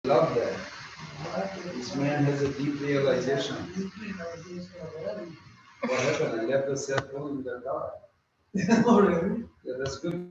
Love that. This man has a deep realization. What happened? I left the cell phone in the car. Oh, really? Yeah, that's good.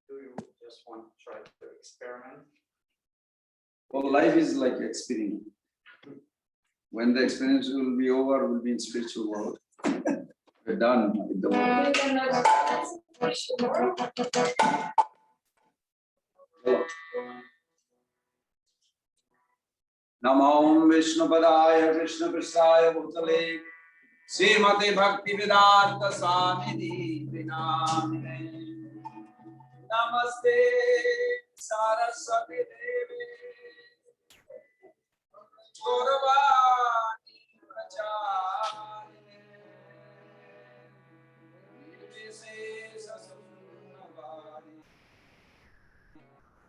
Do you just want to try to experiment? Well, life is like experiment. When the experience will be over, we'll be in spiritual world. We're done with the world. Namo Vishnupadaya Krishna Prasaya Bhutale Srimate Bhakti Vedanta Swamini Vinamine Namaste Saraswati Devi Gauravani Pracharine Nirvisesa Sunnavadi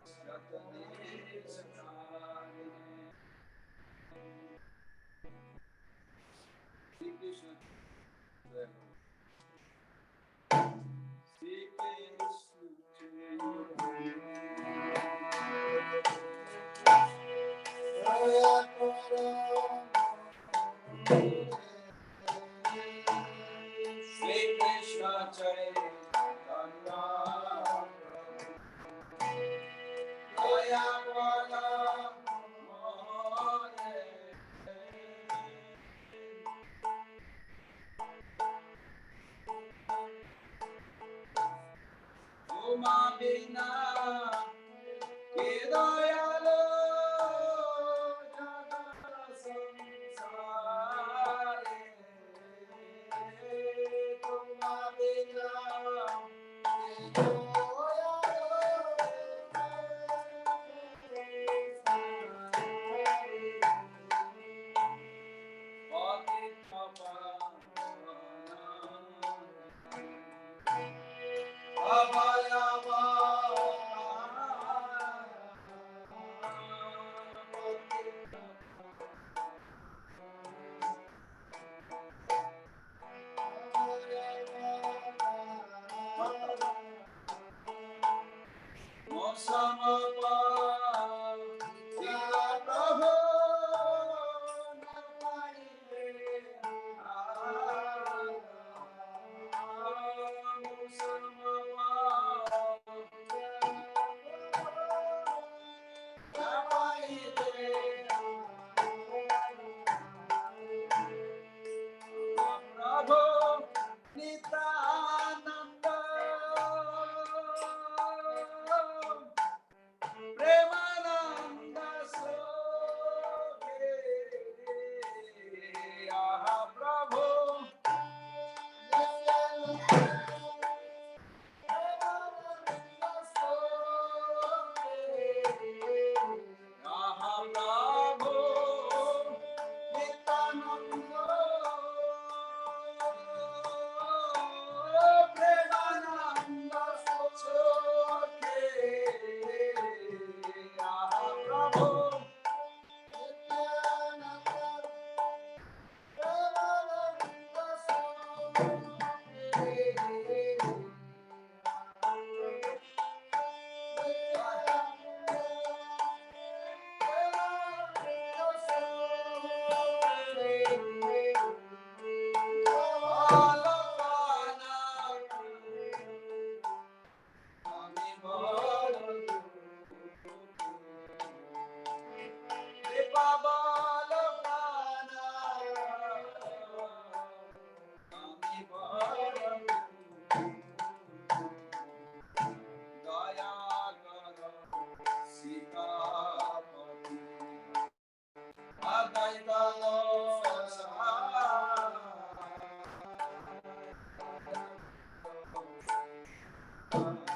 Satane Satarine Sri Krishna Sri Krishna Chaitanya Jaya Bala Uma Bina Kedayalo Jagata Samsare Uma Bina Advaita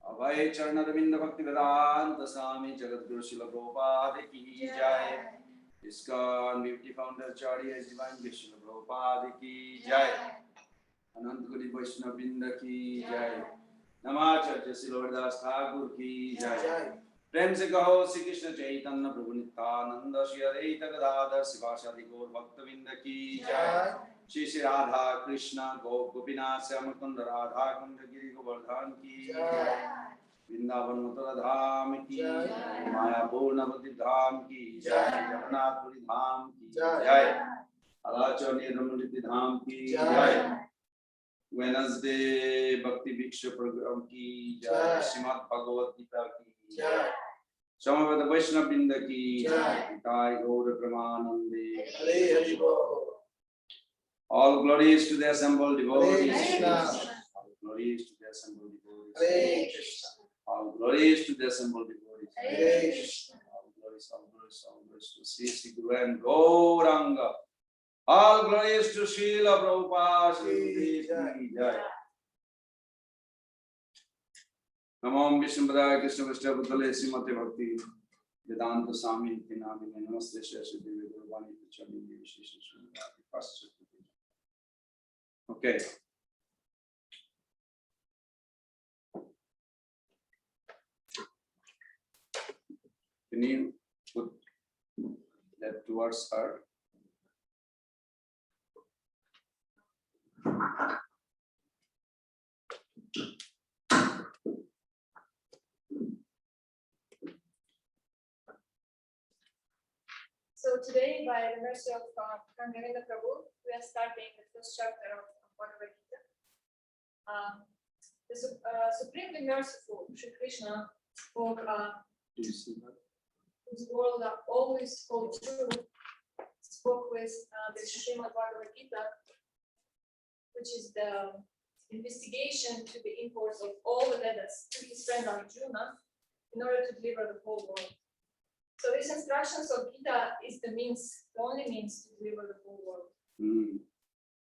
अभय चरण रविंद्र भक्ति वेदांत स्वामी जगद्गुरु शिल प्रभुपाद की जय। ISKCON beauty founder चार्य divine शिल प्रभुपाद की जय। अनंत गुणी वैष्णव वृंद की जय। नमाचार्य श्री हरिदास ठाकुर की जय। प्रेम से कहो श्री कृष्ण चैतन्य प्रभु नित्यानंद श्री अद्वैत गदाधर शिवासादि गौर भक्तवृंद की जय। श्री श्री राधा कृष्ण गोपीनाथ श्याम कुंद राधा कुंड गिरि गोवर्धन की जय। वृंदावन मथुरा धाम की मायापुर नवद्वीप धाम की जय। जगन्नाथपुरी धाम की जय। अरुणाचल निरमणि धाम की जय। वेडनेसडे भक्ति भिक्षु प्रोग्राम की जय। श्रीमद् भगवद गीता की जय। समवेत वैष्णव वृंद की जय। निताय गौर प्रेमानंदे हरे हरि बोल। All glories to the assembled devotees. All glories to the assembled devotees. All glories to the assembled devotees. All glories, all glories, all glories to Sri Guru and Gauranga. All glories to Srila Prabhupada. Jai. Namo Vishnupadaya Krishna Vishnu Bhutale Srimate Bhakti Vedanta Swami Iti Namine Namaste Shri Devi Guruvani Chani Vishesha Srimati. Okay. Can you put that towards her? So today, by the mercy of Pran Prabhu, we are starting the first chapter of Bhagavad Gita. The supremely merciful Shri Krishna spoke, Do you see that? whose world are always hold true, spoke with the Srimad Bhagavad Gita, which is the investigation to the imports of all the Vedas to his friend Arjuna in order to deliver the whole world. So these instructions of Gita is the only means to deliver the whole world.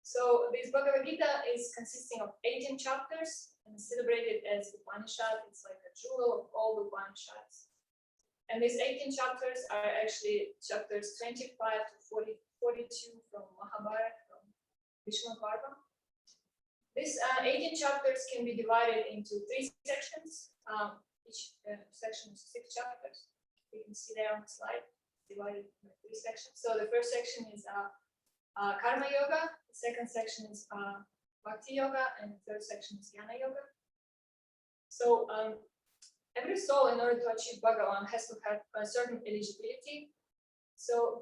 So this Bhagavad Gita is consisting of 18 chapters and is celebrated as Upanishad. It's like a jewel of all the Upanishads. And these 18 chapters are actually chapters 25 to 42 from Mahabharata, from Bhishma Parva. These 18 chapters can be divided into 3 sections. Each section is 6 chapters. You can see there on the slide, divided into 3 sections. So the first section is Karma Yoga, the second section is Bhakti Yoga, and the third section is Jnana Yoga. So every soul, in order to achieve Bhagavan, has to have a certain eligibility. So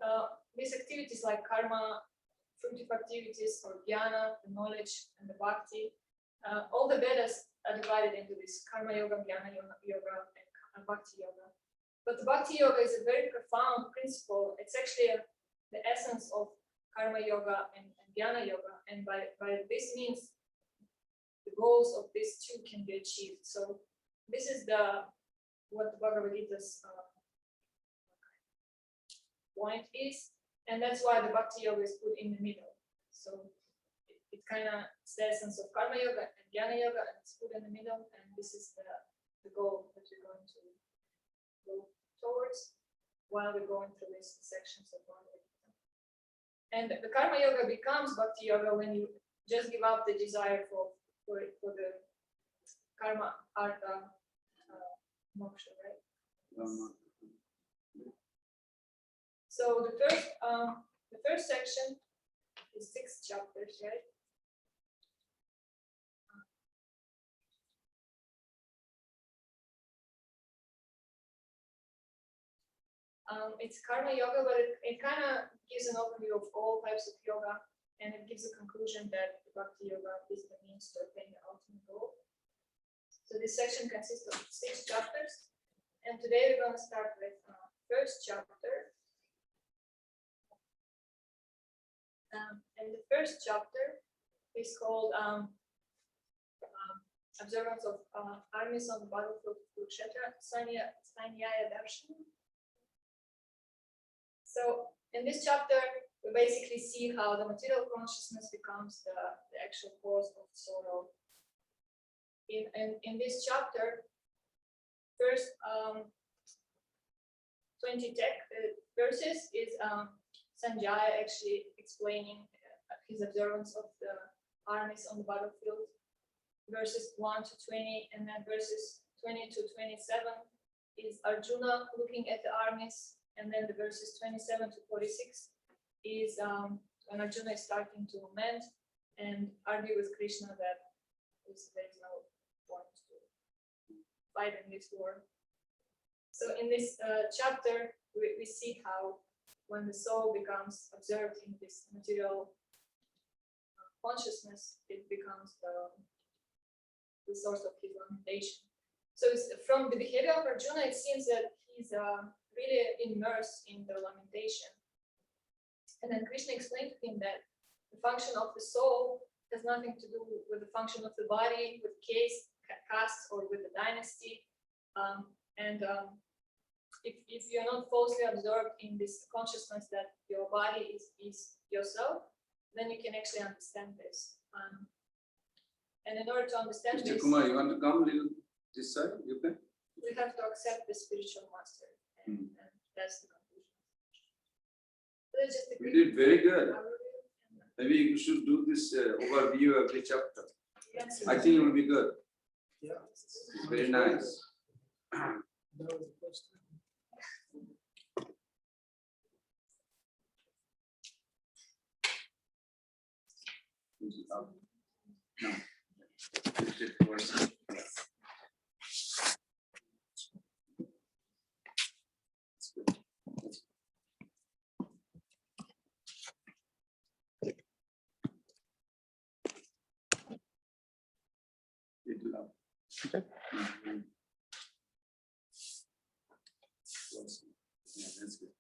these activities like karma, fruitive activities, or jnana, the knowledge, and the bhakti, all the Vedas are divided into this karma yoga, jnana yoga, and bhakti yoga. But the bhakti yoga is a very profound principle. It's actually the essence of karma yoga and jnana yoga. And by this means, the goals of these 2 can be achieved. So this is what the Bhagavad Gita's point is. And that's why the bhakti yoga is put in the middle. So it kind of is the essence of karma yoga and jnana yoga, and it's put in the middle. And this is the goal that we're going to go towards while we're going through these sections of Bhagavad Gita. And the karma yoga becomes bhakti yoga when you just give up the desire for the karma, artha, moksha, right? So the first section is 6 chapters, right? It's karma yoga, but it kind of gives an overview of all types of yoga, and it gives a conclusion that the bhakti yoga is the means to attain the ultimate goal. So this section consists of 6 chapters, and today we're going to start with first chapter. And the first chapter is called Observance of Armies on the Battlefield of Kurukshetra, Sanyaya Darshan. So in this chapter, we basically see how the material consciousness becomes the actual cause of sorrow. In this chapter, first 20 verses is Sanjaya actually explaining his observance of the armies on the battlefield, verses 1 to 20, and then verses 20 to 27 is Arjuna looking at the armies, and then the verses 27 to 46 is when Arjuna is starting to lament and argue with Krishna that there is no point to fight in this war. So in this chapter, we see how when the soul becomes observed in this material consciousness, it becomes the source of his lamentation. So from the behavior of Arjuna, it seems that he's really immersed in the lamentation. And then Krishna explained to him that the function of the soul has nothing to do with the function of the body, with caste, or with the dynasty. If you're not falsely absorbed in this consciousness that your body is yourself, then you can actually understand this. And in order to understand Mr. this, Kumar, you want to come, little? This side, you can. We have to accept the spiritual master, and that's the conclusion. So that's just a You quick did very good. overview. Maybe you should do this overview of the chapter. Yes. I think it will be good. Yeah. It's very nice. That was the first time. No. Lift it towards- That's good. That's little up. Okay. Yeah, that's good.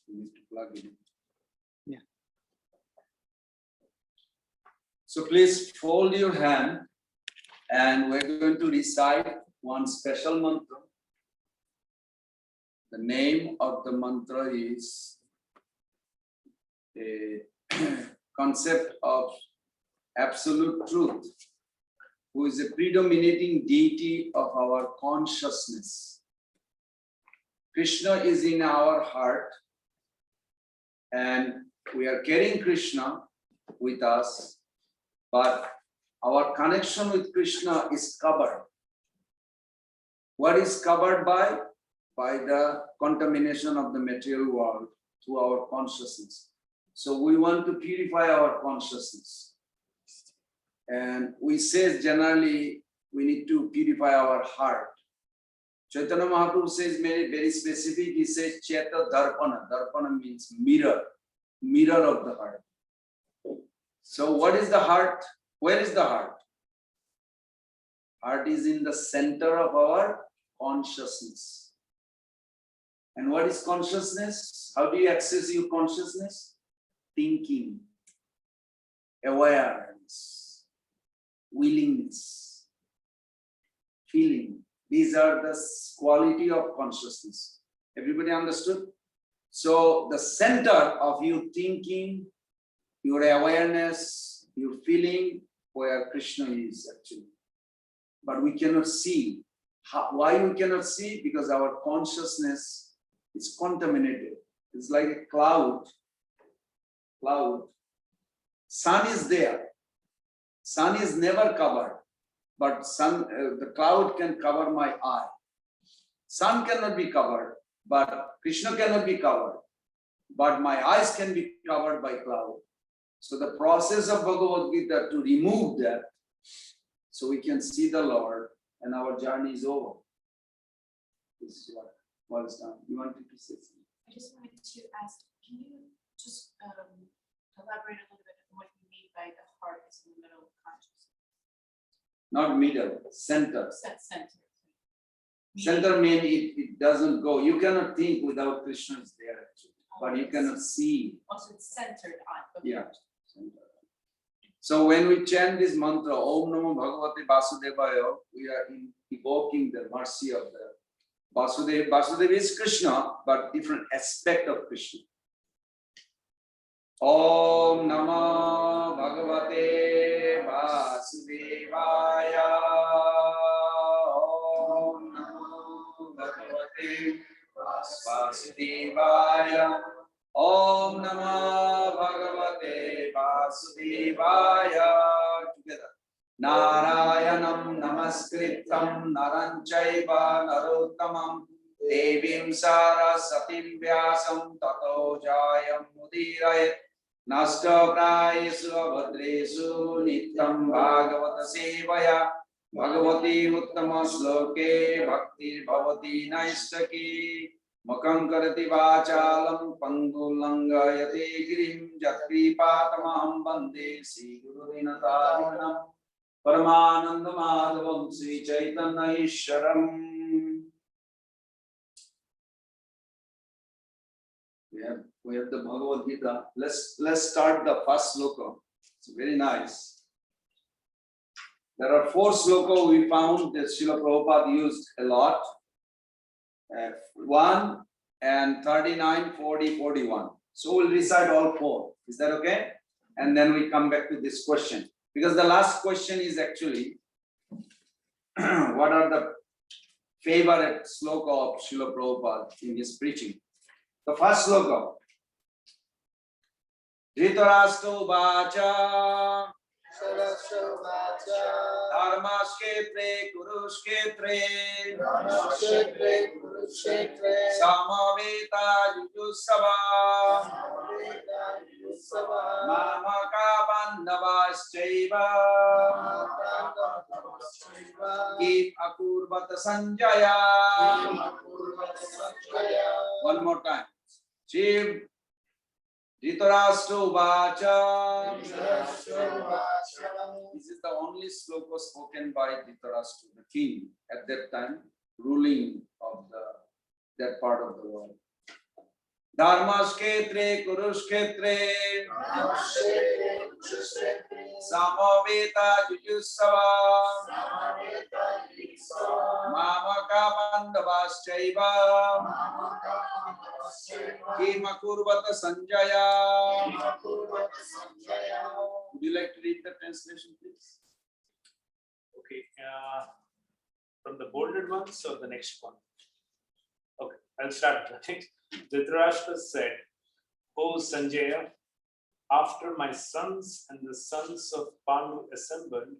You need to plug it in. Yeah. So please fold your hand and we're going to recite one special mantra. The name of the mantra is a concept of absolute truth, who is a predominating deity of our consciousness. Krishna is in our heart, and we are carrying Krishna with us, but our connection with Krishna is covered. What is covered by? By the contamination of the material world through our consciousness. So we want to purify our consciousness. And we say generally we need to purify our heart. Chaitanya Mahaprabhu says very specific. He says Cheta Darpana. Darpana means mirror, mirror of the heart. So what is the heart? Where is the heart? Heart is in the center of our consciousness. And what is consciousness? How do you access your consciousness? Thinking, awareness, willingness, feeling. These are the quality of consciousness. Everybody understood? So the center of your thinking, your awareness, your feeling, where Krishna is actually. But we cannot see. Why we cannot see? Because our consciousness is contaminated. It's like a cloud. Sun is there. Sun is never covered, but the cloud can cover my eye. Sun cannot be covered, but Krishna cannot be covered, but my eyes can be covered by cloud. So the process of Bhagavad Gita to remove that, so we can see the Lord and our journey is over. This is what is done. You wanted to say something? I just wanted to ask, can you just elaborate a little bit on what you mean by the heart is in the middle of consciousness? Not middle, center. Center. Center means it doesn't go. You cannot think without Krishna is there actually, but you cannot see. Also, it's centered on. Okay. Yeah. So when we chant this mantra, Om Namo Bhagavate Vasudevaya, we are evoking the mercy of the Vasudeva. Vasudeva is Krishna, but different aspect of Krishna. Om Namo Bhagavate Vasudevaya. Om Namo Bhagavate Vasudevaya. Om Namo Bhagavate Vasudevaya. Together. Narayanam Namaskritam Naranchaiva Narottamam Devim Sarasatim Vyasam Tato Jayam Mudirayat Nasta Prayesu Abhadresu Nityam Bhagavata Sevaya Bhagavati Uttama Sloke Bhakti Bhavati Naistaki Makam Karati Vachalam Pangulangayate Girim Jatvipatamaham Bande Sri Guru Vinatarinam Paramananda Madhavam Sri Chaitanya Ishwaram. We have the Bhagavad Gita. Let's start the first sloka. It's very nice. There are 4 sloka we found that Srila Prabhupada used a lot. 1 and 39, 40, 41. So we'll recite all 4. Is that okay? and then we come back to this question. Because the last question is actually, what are the favorite sloka of Srila Prabhupada in his preaching? The first sloka. Dhritarashtra vacha dharmasketre kurukshetre samaveta yujusava mamaka bandavaschaiva kim akurvata sanjaya. One more time. Shiv Dhritarashtra vacha. This is the only sloka spoken by Dhritarashtra, the king at that time, ruling of that part of the world. Dharmasketre Kurukshetre Samaveta Jujusava Mamaka Bandavaschaiva Kimakurvata Sanjaya. Would you like to read the translation, please? Okay, from the bolded ones or the next one? Okay, I'll start. Dhritarashtra said, O Sanjaya, after my sons and the sons of Pandu assembled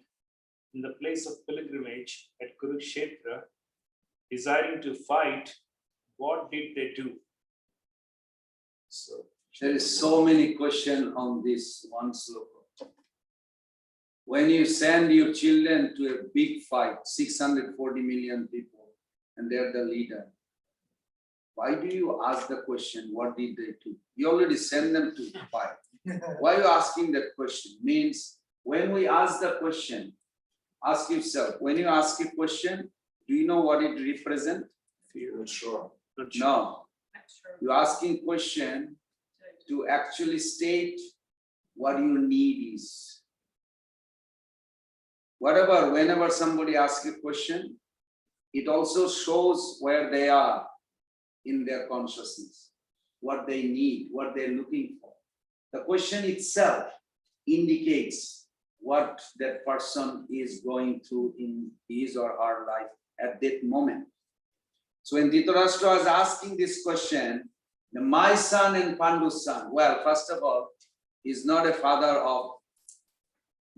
in the place of pilgrimage at Kurukshetra, desiring to fight, what did they do? So there is so many questions on this one sloka. When you send your children to a big fight, 640 million people, and they're the leader, why do you ask the question, what did they do? You already send them to fight. Why are you asking that question? Means when we ask the question, ask yourself, when you ask a question, do you know what it represents? fear. Not sure. No. You're asking question to actually state what your need is. Whenever somebody asks a question, it also shows where they are in their consciousness, what they need, what they're looking for. The question itself indicates what that person is going through in his or her life at that moment. So when Dhritarashtra was asking this question, my son and Pandu's son, well, first of all, he's not a father of,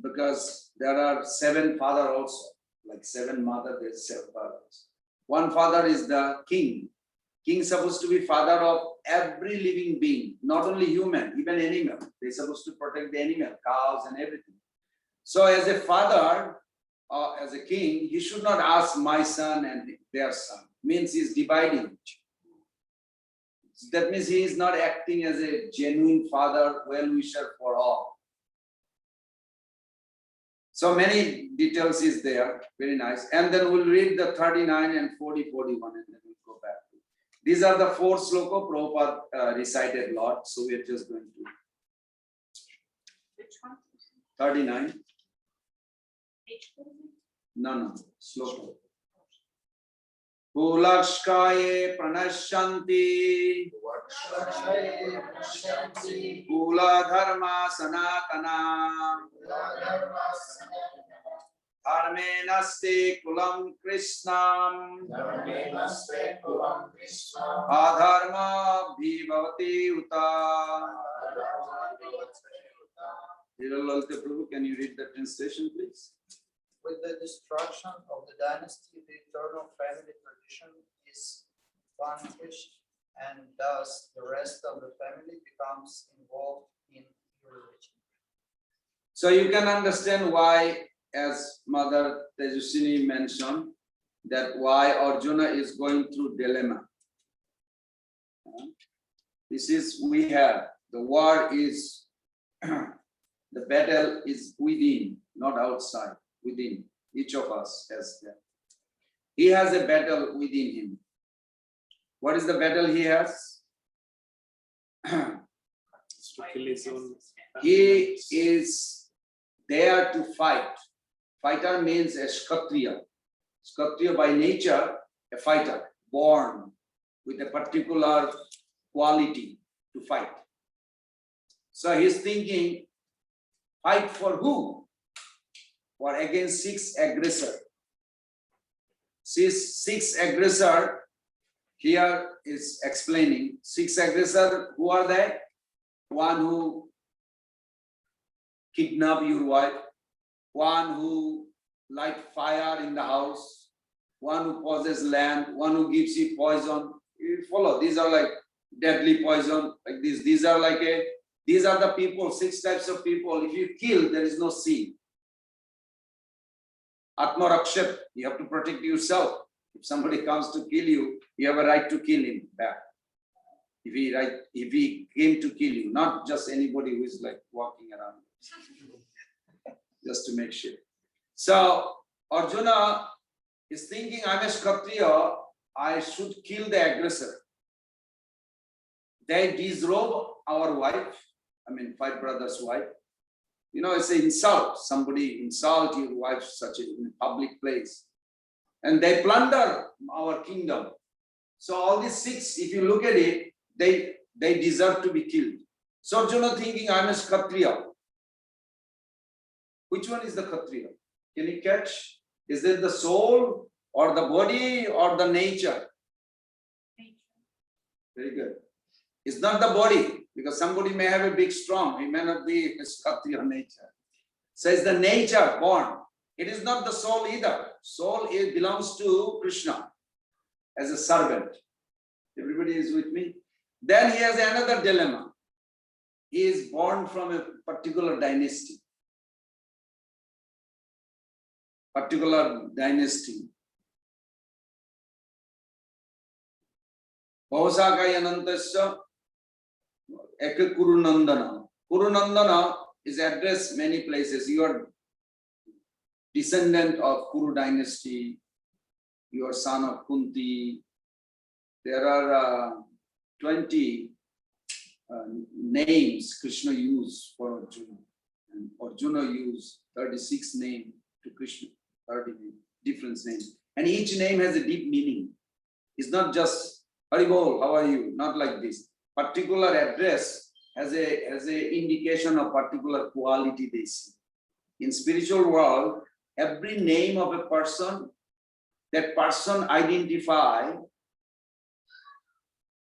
because there are 7 fathers also, like 7 mothers, there's 7 fathers. One father is the king. King is supposed to be father of every living being, not only human, even animal. They're supposed to protect the animal, cows and everything. So as a father, as a king, he should not ask my son and their son. Means he's dividing. That means he is not acting as a genuine father, well-wisher for all. So many details is there, very nice. And then we'll read the 39 and 40, 41, and then we'll go back. These are the 4 sloka Prabhupada recited a lot, so we're just going to. Which one? 39. Page 40? No, sloka. Kulakshkaye pranashanti Kula dharma sanatana Dharme naste kulam krishnam Adharma bhivavati uta. Lalita Prabhu, can you read the translation, please? With the destruction of the dynasty, the eternal family tradition is vanquished, and thus the rest of the family becomes involved in religion. So you can understand why, as Mother Tejaswini mentioned, that why Arjuna is going through dilemma. This is, we have, the war is, the battle is within, not outside. Within each of us has that. He has a battle within him. What is the battle he has? To kill his own. He is there to fight. Fighter means a Kshatriya. Kshatriya by nature, a fighter, born with a particular quality to fight. So he's thinking, Fight for who? For against 6 aggressor. Six aggressor, here is explaining. 6 aggressor, who are they? One who kidnap your wife, one who light fire in the house, one who possesses land, one who gives you poison. You follow, these are like deadly poison, like this. These are the people, 6 types of people. If you kill, there is no sin. Atma Rakshat, you have to protect yourself. If somebody comes to kill you, you have a right to kill him back. If he came to kill you, not just anybody who is like walking around, just to make sure. So Arjuna is thinking, I'm a Kshatriya, I should kill the aggressor. They disrobe our wife, 5 brothers' wife. It's an insult. Somebody insult your wife in a public place. And they plunder our kingdom. So all these 6, if you look at it, they deserve to be killed. So Arjuna thinking, I'm a Kshatriya. Which one is the Kshatriya? Can you catch? Is it the soul or the body or the nature? Very good. It's not the body, because somebody may have a big strong, he may not be a Kshatriya nature. So it's the nature born. It is not the soul either. Soul belongs to Krishna as a servant. Everybody is with me? Then he has another dilemma. He is born from a particular dynasty. Bhavasakayanantasya Eka Kurunandana. Kurunandana is addressed many places. You are descendant of Kuru dynasty. You are son of Kunti. There are 20 names Krishna used for Arjuna. And Arjuna used 36 names to Krishna. 30 different names. And each name has a deep meaning. It's not just Haribol, how are you? Not like this. Particular address has a indication of particular quality they see. In spiritual world, every name of a person, that person identify,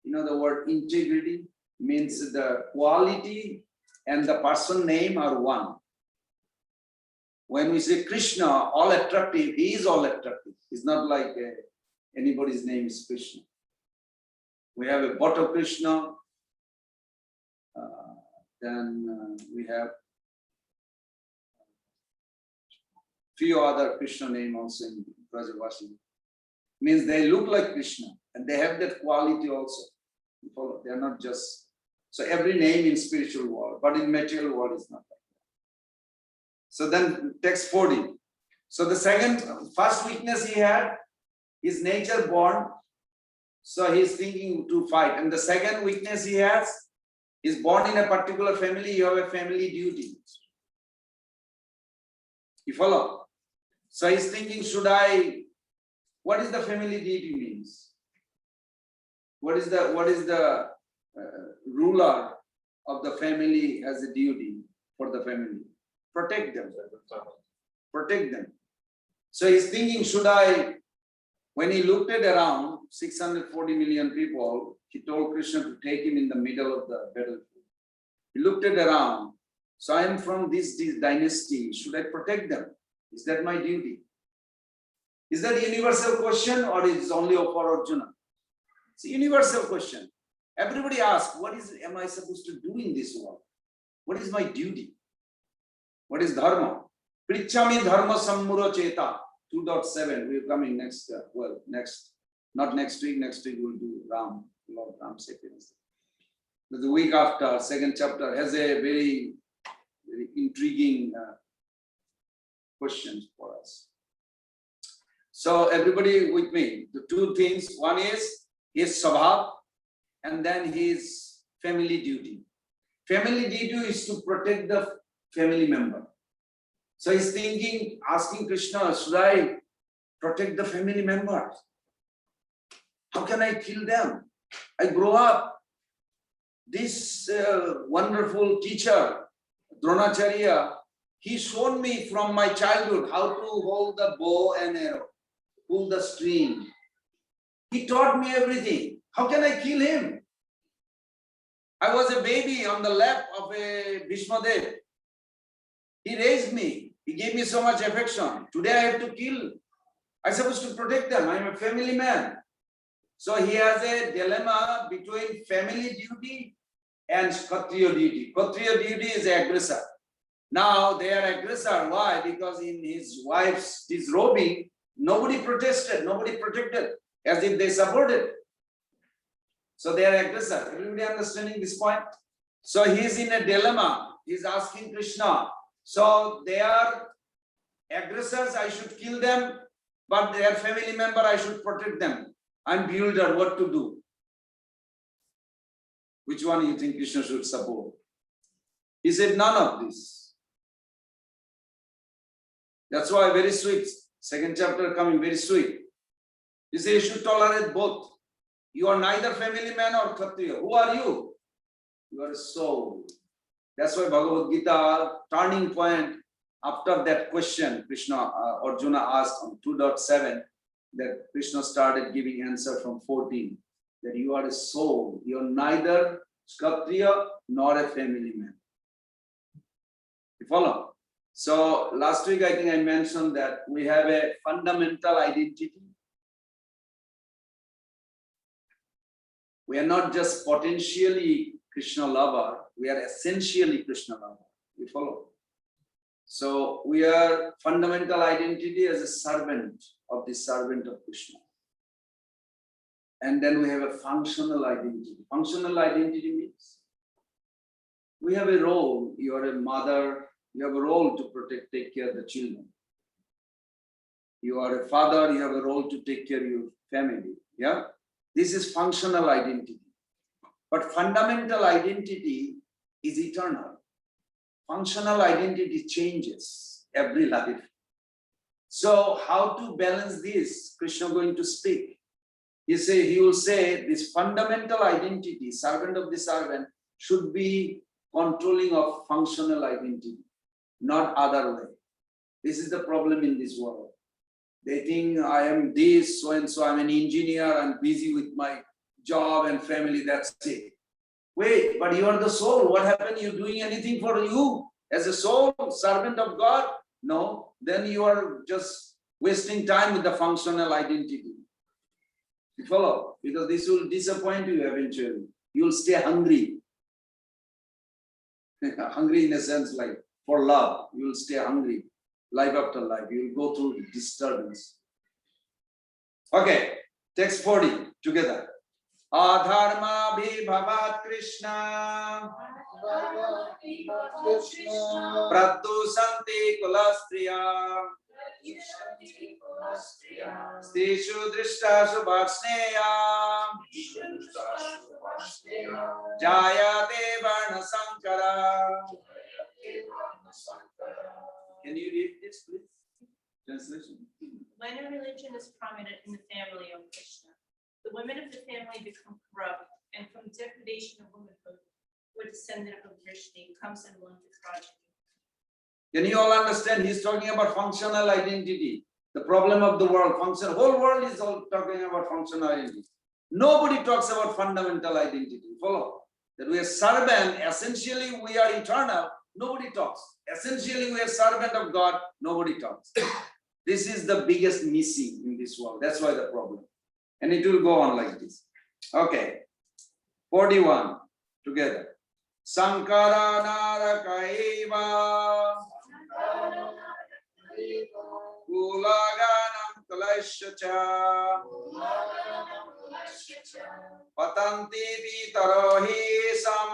the word integrity means the quality and the person name are one. When we say Krishna, all attractive, he is all attractive. It's not like anybody's name is Krishna. We have a Bhatta Krishna, then we have few other Krishna name also in Brajavashi. Means they look like Krishna and they have that quality also. You follow? They are not just, so every name in spiritual world, but in material world is not like that. So then text 40. So the first weakness he had, his nature born. So he's thinking to fight. And the second weakness he has, is born in a particular family, you have a family duty. You follow? So he's thinking, what is the family duty means? What is the ruler of the family has a duty for the family? Protect them. Protect them. So he's thinking, when he looked at around 640 million people, he told Krishna to take him in the middle of the battlefield. He looked at around. So I am from this dynasty. Should I protect them? Is that my duty? Is that a universal question or is it only for Arjuna? It's a universal question. Everybody asks, what am I supposed to do in this world? What is my duty? What is dharma? Prichami dharma sammuro cheta. 2.7. We're coming next, not next week. Next week we'll do Lord Ram sequence. But the week after, second chapter has a very, very intriguing questions for us. So everybody with me, the two things, one is his sabha and then his family duty. Family duty is to protect the family member. So he's thinking, asking Krishna, should I protect the family members? How can I kill them? I grow up. This wonderful teacher, Dronacharya, He showed me from my childhood how to hold the bow and arrow, pull the string. He taught me everything. How can I kill him? I was a baby on the lap of a Bhishmadev. He raised me. He gave me so much affection. Today I have to kill. I'm supposed to protect them. I'm a family man. So he has a dilemma between family duty and Kshatriya duty. Kshatriya duty is aggressor. Now they are aggressor. Why? Because in his wife's disrobing, nobody protested, nobody protected, as if they supported. So they are aggressor. Everybody understanding this point? So he is in a dilemma. He is asking Krishna. So they are aggressors, I should kill them, but they are family member, I should protect them. I'm bewildered what to do. Which one you think Krishna should support? He said none of this. That's why very sweet. Second chapter coming, very sweet. He said you should tolerate both. You are neither family man or Kshatriya. Who are you? You are a soul. That's why Bhagavad Gita, turning point, after that question, Arjuna asked on 2.7, that Krishna started giving answer from 14, that you are a soul. You are neither Kshatriya nor a family man. You follow? So last week, I think I mentioned that we have a fundamental identity. We are not just potentially Krishna lover, we are essentially Krishna lover. You follow? So we are fundamental identity as a servant of the servant of Krishna. And then we have a functional identity. Functional identity means we have a role. You are a mother, you have a role to protect, take care of the children. You are a father, you have a role to take care of your family. Yeah? This is functional identity. But fundamental identity is eternal. Functional identity changes every life. So how to balance this? Krishna going to speak. He will say this fundamental identity, servant of the servant, should be controlling of functional identity, not other way. This is the problem in this world. They think I am this, so and so, I'm an engineer, I'm busy with my job and family, that's it. Wait, but you are the soul. What happened? You doing anything for you as a soul, servant of God? No, then you are just wasting time with the functional identity. You follow? Because this will disappoint you eventually. You will stay hungry. Hungry in a sense like for love. You will stay hungry. Life after life. You will go through disturbance. Okay, text 40 together. Adharma bhavat Krishna Pradusanti kulastriya Stishu drishtashu bharsneya Jayate varna sankara. Can you read this, please? Translation. When a religion is prominent in the family of Krishna, the women of the family become corrupt, and from degradation of womanhood, who a descendant of Vrishni comes and wants the progeny. Can you all understand? He's talking about functional identity. The problem of the world, whole world is all talking about functional identity. Nobody talks about fundamental identity. Follow? That we are servant, essentially we are eternal. Nobody talks. Essentially we are servant of God. Nobody talks. This is the biggest missing in this world. That's why the problem. And it will go on like this. Okay. 41 together. Sankara narakaiva Kulaganam kalashcha Patanti pitarohisam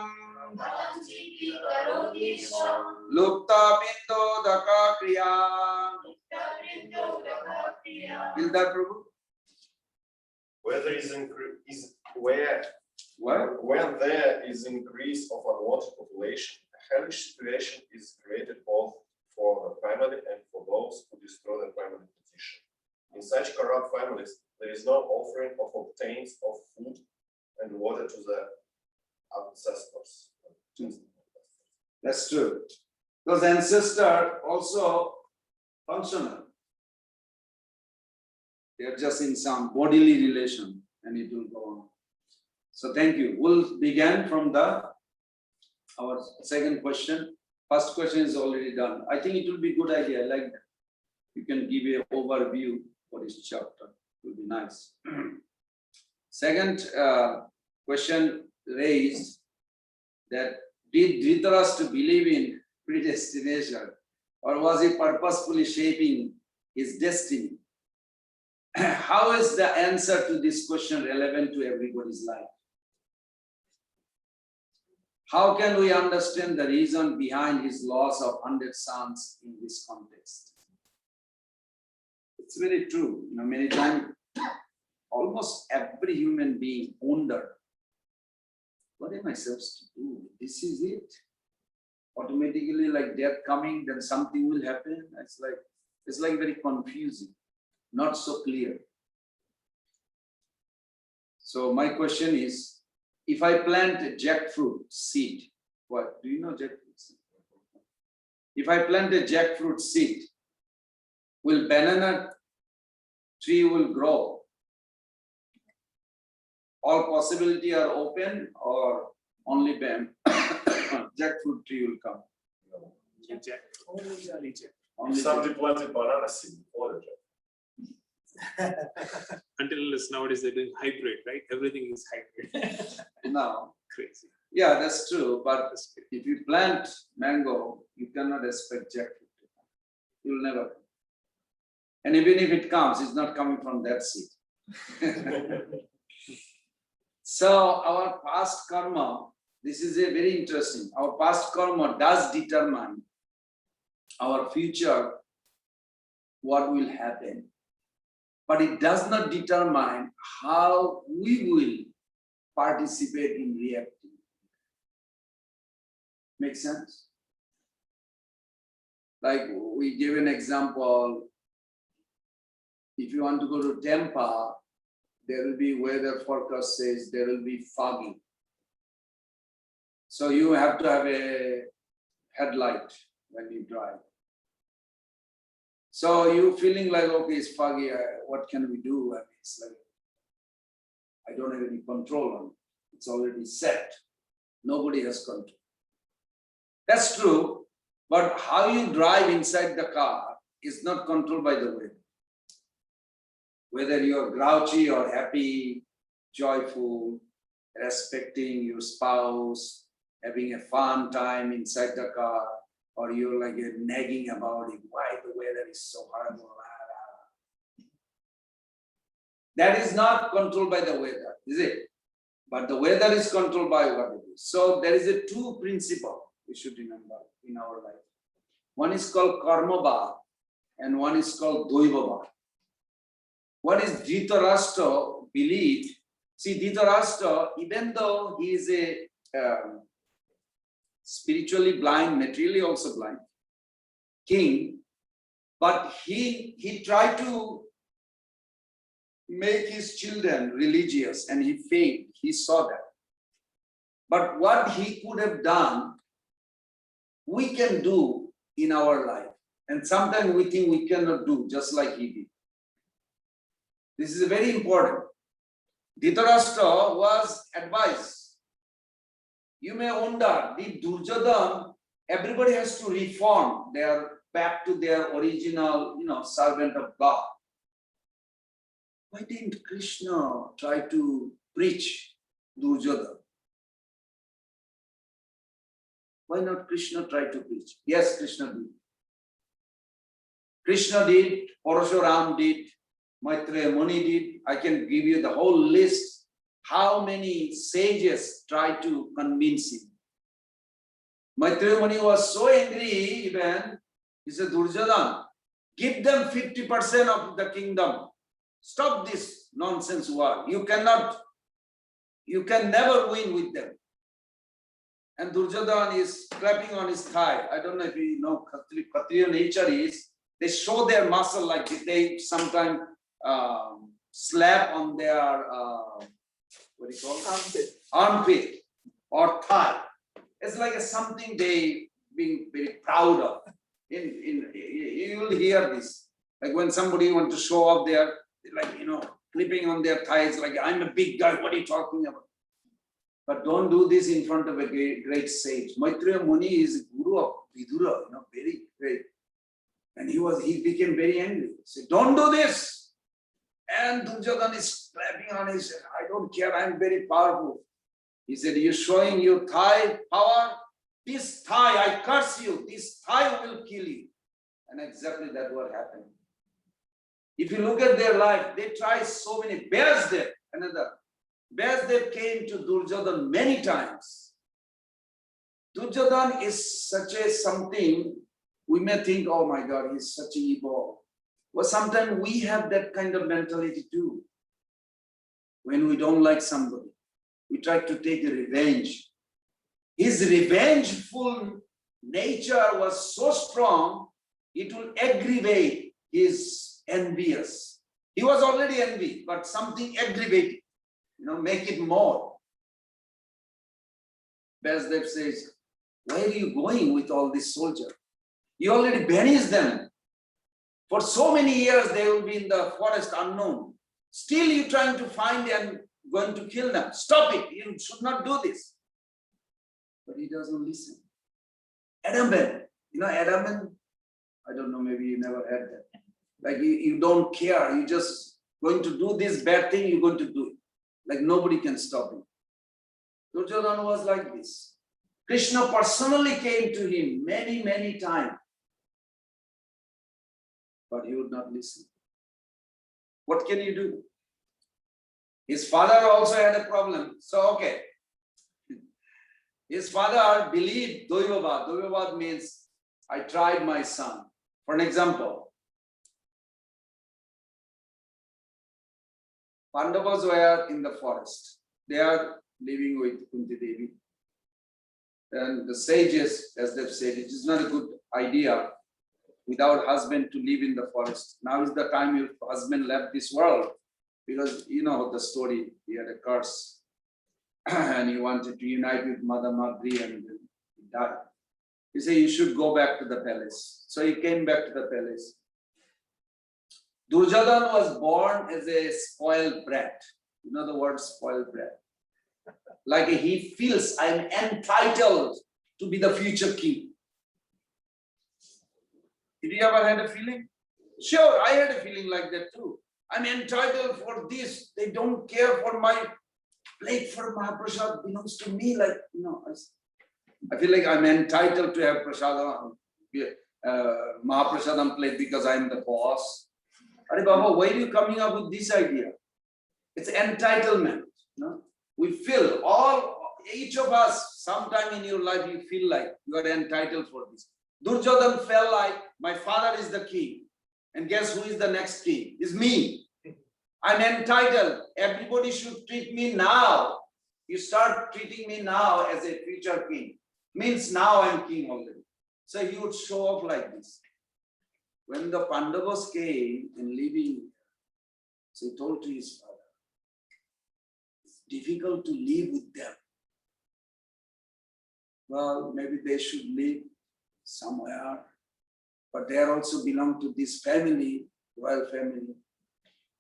Lupta pindo daka kriya. Is that Prabhu? Where there is increase of unwanted population, a hellish situation is created both for the family and for those who destroy the family position. In such corrupt families, there is no offering of obtains of food and water to the ancestors. That's true. Those ancestors also functional. They are just in some bodily relation and it will go on. So thank you. We'll begin from our second question. First question is already done. I think it will be a good idea. Like you can give an overview for this chapter. It will be nice. Second question raised that did Dhritarashtra believe in predestination or was he purposefully shaping his destiny? How is the answer to this question relevant to everybody's life? How can we understand the reason behind his loss of 100 sons in this context? It's very true. Many times, almost every human being wonder, what am I supposed to do? This is it. Automatically, like death coming, then something will happen. It's like very confusing, not so clear. So my question is, if I plant a jackfruit seed, what do you know jackfruit seed? If I plant a jackfruit seed, will banana tree will grow? All possibility are open or only jackfruit tree will come? Only Somebody planted banana seed before the Until nowadays they're doing hybrid, right? Everything is hybrid. now. Crazy. Yeah, that's true. But if you plant mango, you cannot expect jackfruit to come. You'll never come. And even if it comes, it's not coming from that seed. So our past karma, this is a very interesting. Our past karma does determine our future, what will happen. But it does not determine how we will participate in reacting. Make sense? Like we give an example, if you want to go to Tampa, there will be weather forecast says there will be foggy. So you have to have a headlight when you drive. So you feeling like, okay, it's foggy, what can we do? I mean, it's like, I don't have any control on it. It's already set. Nobody has control. That's true, but how you drive inside the car is not controlled by the weather. Whether you're grouchy or happy, joyful, respecting your spouse, having a fun time inside the car, or you're like nagging about it, why the weather is so horrible. That is not controlled by the weather, is it? But the weather is controlled by what it is. So there is a two principle we should remember in our life. One is called karma bhav and one is called doiva bhav. What is Dhritarashtra believed? See, Dhritarashtra, even though he is a spiritually blind, materially also blind king, but he tried to make his children religious and he failed. He saw that. But what he could have done, we can do in our life. And sometimes we think we cannot do just like he did. This is very important. Dhritarashtra was advised. You may wonder, did Duryodhana, everybody has to reform. They are back to their original, servant of God. Why didn't Krishna try to preach Duryodhana? Why not Krishna try to preach? Yes, Krishna did. Krishna did, Parashuram did, Maitreya Muni did. I can give you the whole list. How many sages tried to convince him? Maitreya Muni was so angry even, he said, Duryodhana, give them 50% of the kingdom. Stop this nonsense war. You can never win with them. And Duryodhana is clapping on his thigh. I don't know if you know Kshatriya nature is, they show their muscle like they sometimes slap on their, what do you call it? Armpit or thigh. It's like something they being very proud of. You will hear this. Like when somebody wants to show off their, like, clipping on their thighs, like, I'm a big guy, what are you talking about? But don't do this in front of a great sage. Maitreya Muni is guru of Vidura, very great. And he became very angry. He said, don't do this. And Duryodhana is clapping on his, I don't care, I'm very powerful. He said, you're showing your thigh power. This thigh, I curse you, this thigh will kill you. And exactly that's what happened. If you look at their life, they tried so many. Vyasdev, another. Vyasdev came to Duryodhana many times. Duryodhana is such a something, we may think, oh my God, he's such evil. Well, sometimes we have that kind of mentality too. When we don't like somebody, we try to take a revenge. His revengeful nature was so strong, it will aggravate his envious. He was already envy, but something aggravated, make it more. Vyasdev says, where are you going with all these soldiers? You already banished them. For so many years, they will be in the forest unknown. Still you trying to find and going to kill them. Stop it, you should not do this. But he doesn't listen. Adamant, Adamant, I don't know, maybe you never had that. Like you don't care, you just going to do this bad thing, you're going to do it. Like nobody can stop him. Duryodhana was like this. Krishna personally came to him many, many times. But he would not listen. What can you do? His father also had a problem. So, okay. His father believed Doivavad. Doivavad means, I tried my son. For an example, Pandavas were in the forest. They are living with Kunti Devi. And the sages, as they've said, it is not a good idea without husband to live in the forest. Now is the time your husband left this world, because you know the story, he had a curse and he wanted to unite with Mother Madri and then he died. He said, you should go back to the palace. So he came back to the palace. Duryodhana was born as a spoiled brat. You know the word spoiled brat? Like he feels, I'm entitled to be the future king. Did you ever had a feeling? Sure, I had a feeling like that too. I'm entitled for this. They don't care for my plate for Mahaprasad belongs to me. Like, I feel like I'm entitled to have prasadam, Mahaprasadam plate because I'm the boss. Are Baba, why are you coming up with this idea? It's entitlement. We feel each of us, sometime in your life, you feel like you are entitled for this. Duryodhana felt like my father is the king. And guess who is the next king? It's me. I'm entitled. Everybody should treat me now. You start treating me now as a future king. Means now I'm king already. So he would show off like this. When the Pandavas came and living, so he told to his father, it's difficult to live with them. Well, maybe they should live somewhere, but they also belong to this family, royal family.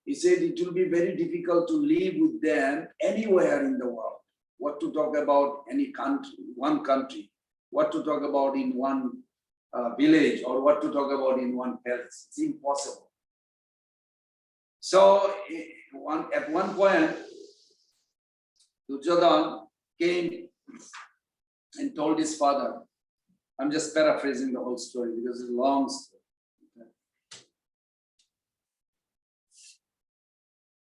He said it will be very difficult to live with them anywhere in the world. What to talk about any country, one country, what to talk about in one village, or what to talk about in one palace. It's impossible. So at one point, Duryodhana came and told his father, I'm just paraphrasing the whole story because it's a long story.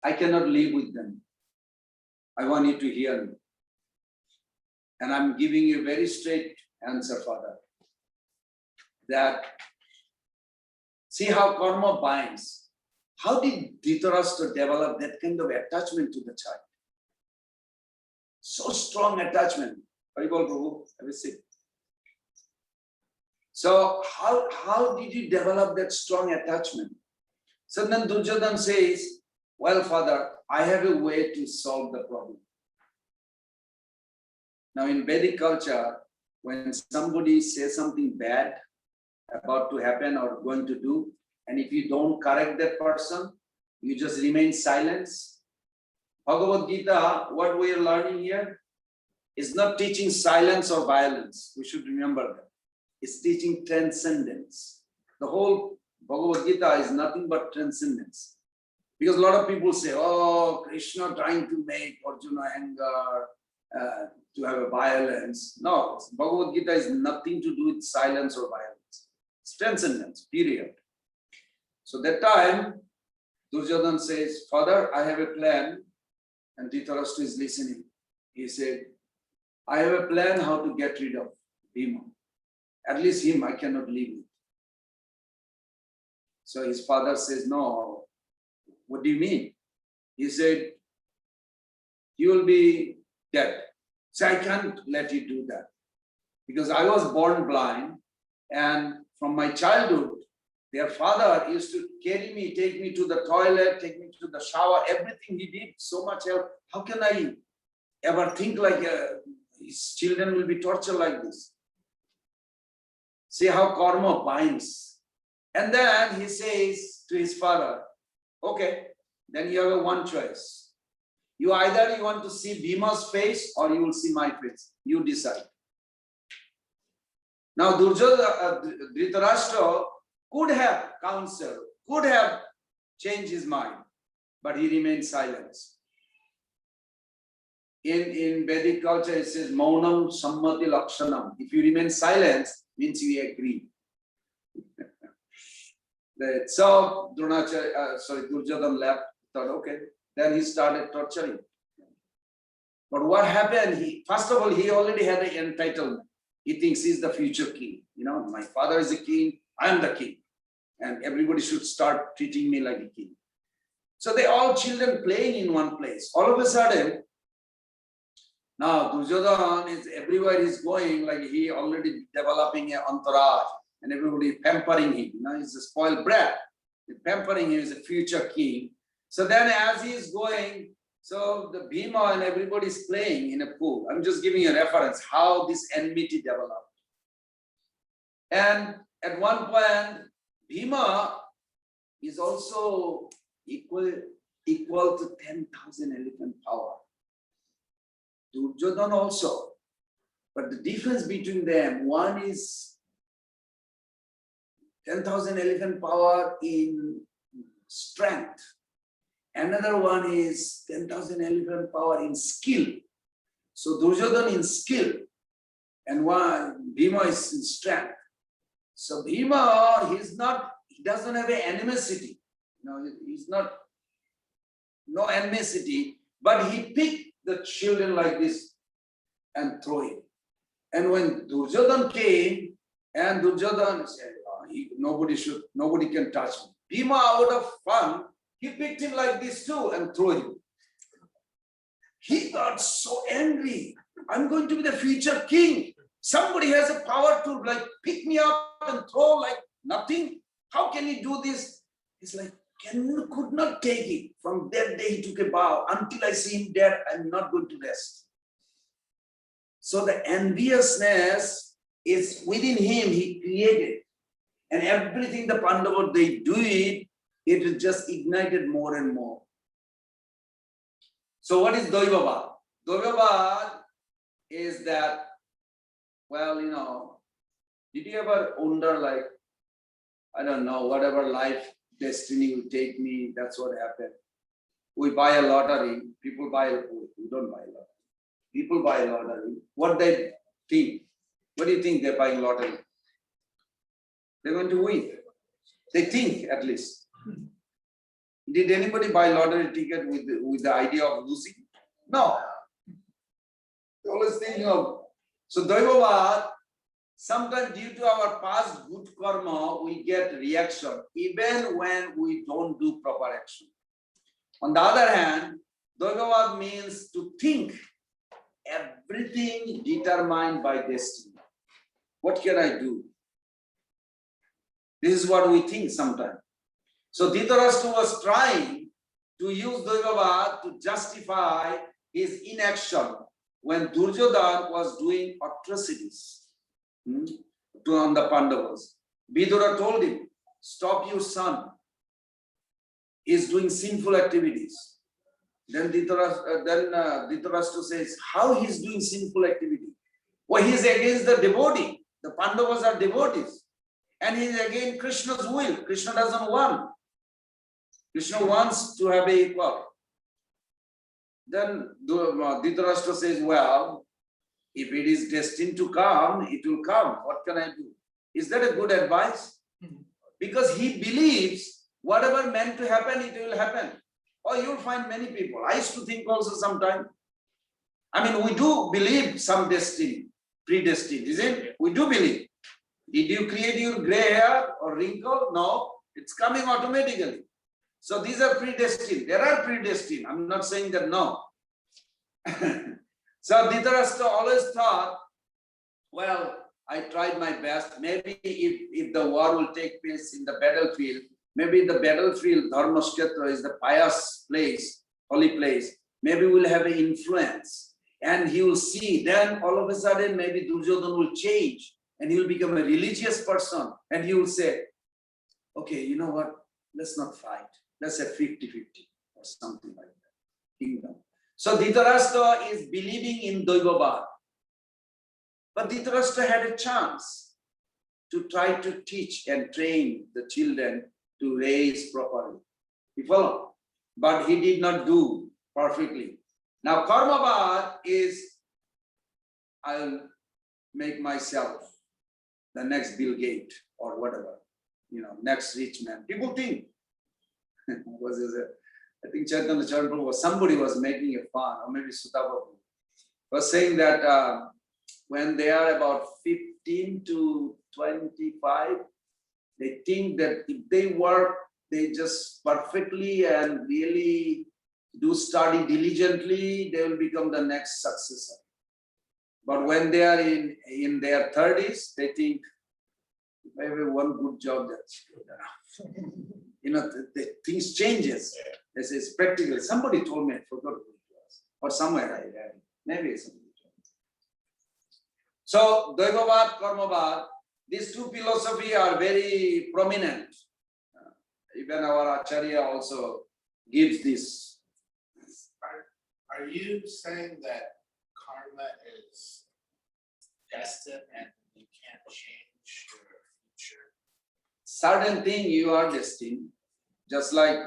I cannot live with them. I want you to hear me. And I'm giving you a very straight answer, Father. That, see how karma binds. How did Dhritarashtra develop that kind of attachment to the child? So strong attachment. Haribol Prabhu, have a seat. So how did you develop that strong attachment? So then Duryodhana says, well, Father, I have a way to solve the problem. Now in Vedic culture, when somebody says something bad about to happen or going to do, and if you don't correct that person, you just remain silent. Bhagavad Gita, what we are learning here, is not teaching silence or violence. We should remember that. It's teaching transcendence. The whole Bhagavad Gita is nothing but transcendence. Because a lot of people say, oh, Krishna trying to make Arjuna anger, to have a violence. No, Bhagavad Gita is nothing to do with silence or violence. It's transcendence, period. So that time, Duryodhana says, Father, I have a plan. And Dhritarashtra is listening. He said, I have a plan how to get rid of Bhima. At least him I cannot live with. So his father says, no, what do you mean? He said, you will be dead. So I can't let you do that. Because I was born blind, and from my childhood, their father used to carry me, take me to the toilet, take me to the shower, everything he did, so much help. How can I ever think like his children will be tortured like this? See how karma binds. And then he says to his father, okay, then you have one choice. You either you want to see Bhima's face or you will see my face. You decide. Now Dhritarashtra could have counseled, could have changed his mind, but he remained silent. In Vedic culture, it says Maunam Sammati Lakshanam. If you remain silent, means you agree. So Duryodhana left, thought, okay. Then he started torturing. But what happened? First of all, he already had an entitlement. He thinks he's the future king. You know, my father is a king, I am the king. And everybody should start treating me like a king. So they all children playing in one place. All of a sudden, now Duryodhana is everywhere he's going, like he already developing an entourage and everybody pampering him. You know, he's a spoiled brat. They're pampering him as a future king. So then as he is going, so the Bhima and everybody is playing in a pool. I'm just giving a reference how this enmity developed. And at one point, Bhima is also equal to 10,000 elephant power. Duryodhana also. But the difference between them, one is 10,000 elephant power in strength. Another one is 10,000 elephant power in skill. So Duryodhana in skill and one Bhima is in strength. So Bhima, he doesn't have an animosity. He's not, no animosity, but he picked the children like this and throw him. And when Duryodhana came, and Duryodhana said, nobody can touch me. Bhima, out of fun, he picked him like this too and threw him. He got so angry. I'm going to be the future king. Somebody has a power to like pick me up and throw like nothing. How can he do this? He's like, could not take it. From that day he took a vow. Until I see him dead, I'm not going to rest. So the enviousness is within him, he created. And everything the Pandavas, they do it is just ignited more and more. So what is Doivavad? Doivavad is that, well, did you ever wonder like, I don't know, whatever life destiny will take me, that's what happened. We buy a lottery, we don't buy a lottery. People buy a lottery. What they think? What do you think they're buying lottery? They're going to win. They think at least. Did anybody buy lottery ticket with the idea of losing? No. They always think of. So Doivavad, sometimes due to our past good karma, we get reaction even when we don't do proper action. On the other hand, Doivavad means to think everything determined by destiny. What can I do? This is what we think sometimes. So Dhritarashtra was trying to use Doivavad to justify his inaction when Duryodhana was doing atrocities. on the Pandavas. Vidura told him, stop your son. He is doing sinful activities. Then Dhritarashtra says, how he is doing sinful activity? Well, he is against the devotee. The Pandavas are devotees. And he is against Krishna's will. Krishna doesn't want. Krishna wants to have a equal. Then Dhritarashtra says, well, if it is destined to come, it will come. What can I do? Is that a good advice? Because he believes whatever meant to happen, it will happen. Or you'll find many people. I used to think also sometimes. I mean, we do believe some destiny, predestined, isn't it? We do believe. Did you create your gray hair or wrinkle? No, it's coming automatically. So these are predestined. There are predestined. I'm not saying that no. So Dhritarashtra always thought, well, I tried my best. Maybe if the war will take place in the battlefield, maybe the battlefield, Dharmasketra, is the pious place, holy place. Maybe we'll have an influence. And he will see, then all of a sudden, maybe Duryodhana will change and he will become a religious person. And he will say, okay, you know what? Let's not fight. Let's say 50-50 or something like that. Kingdom. So Dhritarashtra is believing in Daivavad. But Dhritarashtra had a chance to try to teach and train the children to raise properly. You follow? But he did not do perfectly. Now Karmavad is, I'll make myself the next Bill Gates or whatever, next rich man. People think. I think Chaitanya Charan was, somebody was making a fun, or maybe Sutababu was saying that when they are about 15 to 25, they think that if they work, they just perfectly and really do study diligently, they will become the next successor. But when they are in their 30s, they think, if I have one good job, that's good enough. The things changes. This is practical. Somebody told me, I forgot who it was, or somewhere I read it. Maybe somebody told me. So Daivavad, Karmavad, these two philosophies are very prominent. Even our Acharya also gives this. Are you saying that karma is destined and you can't change your future? Certain thing you are destined, just like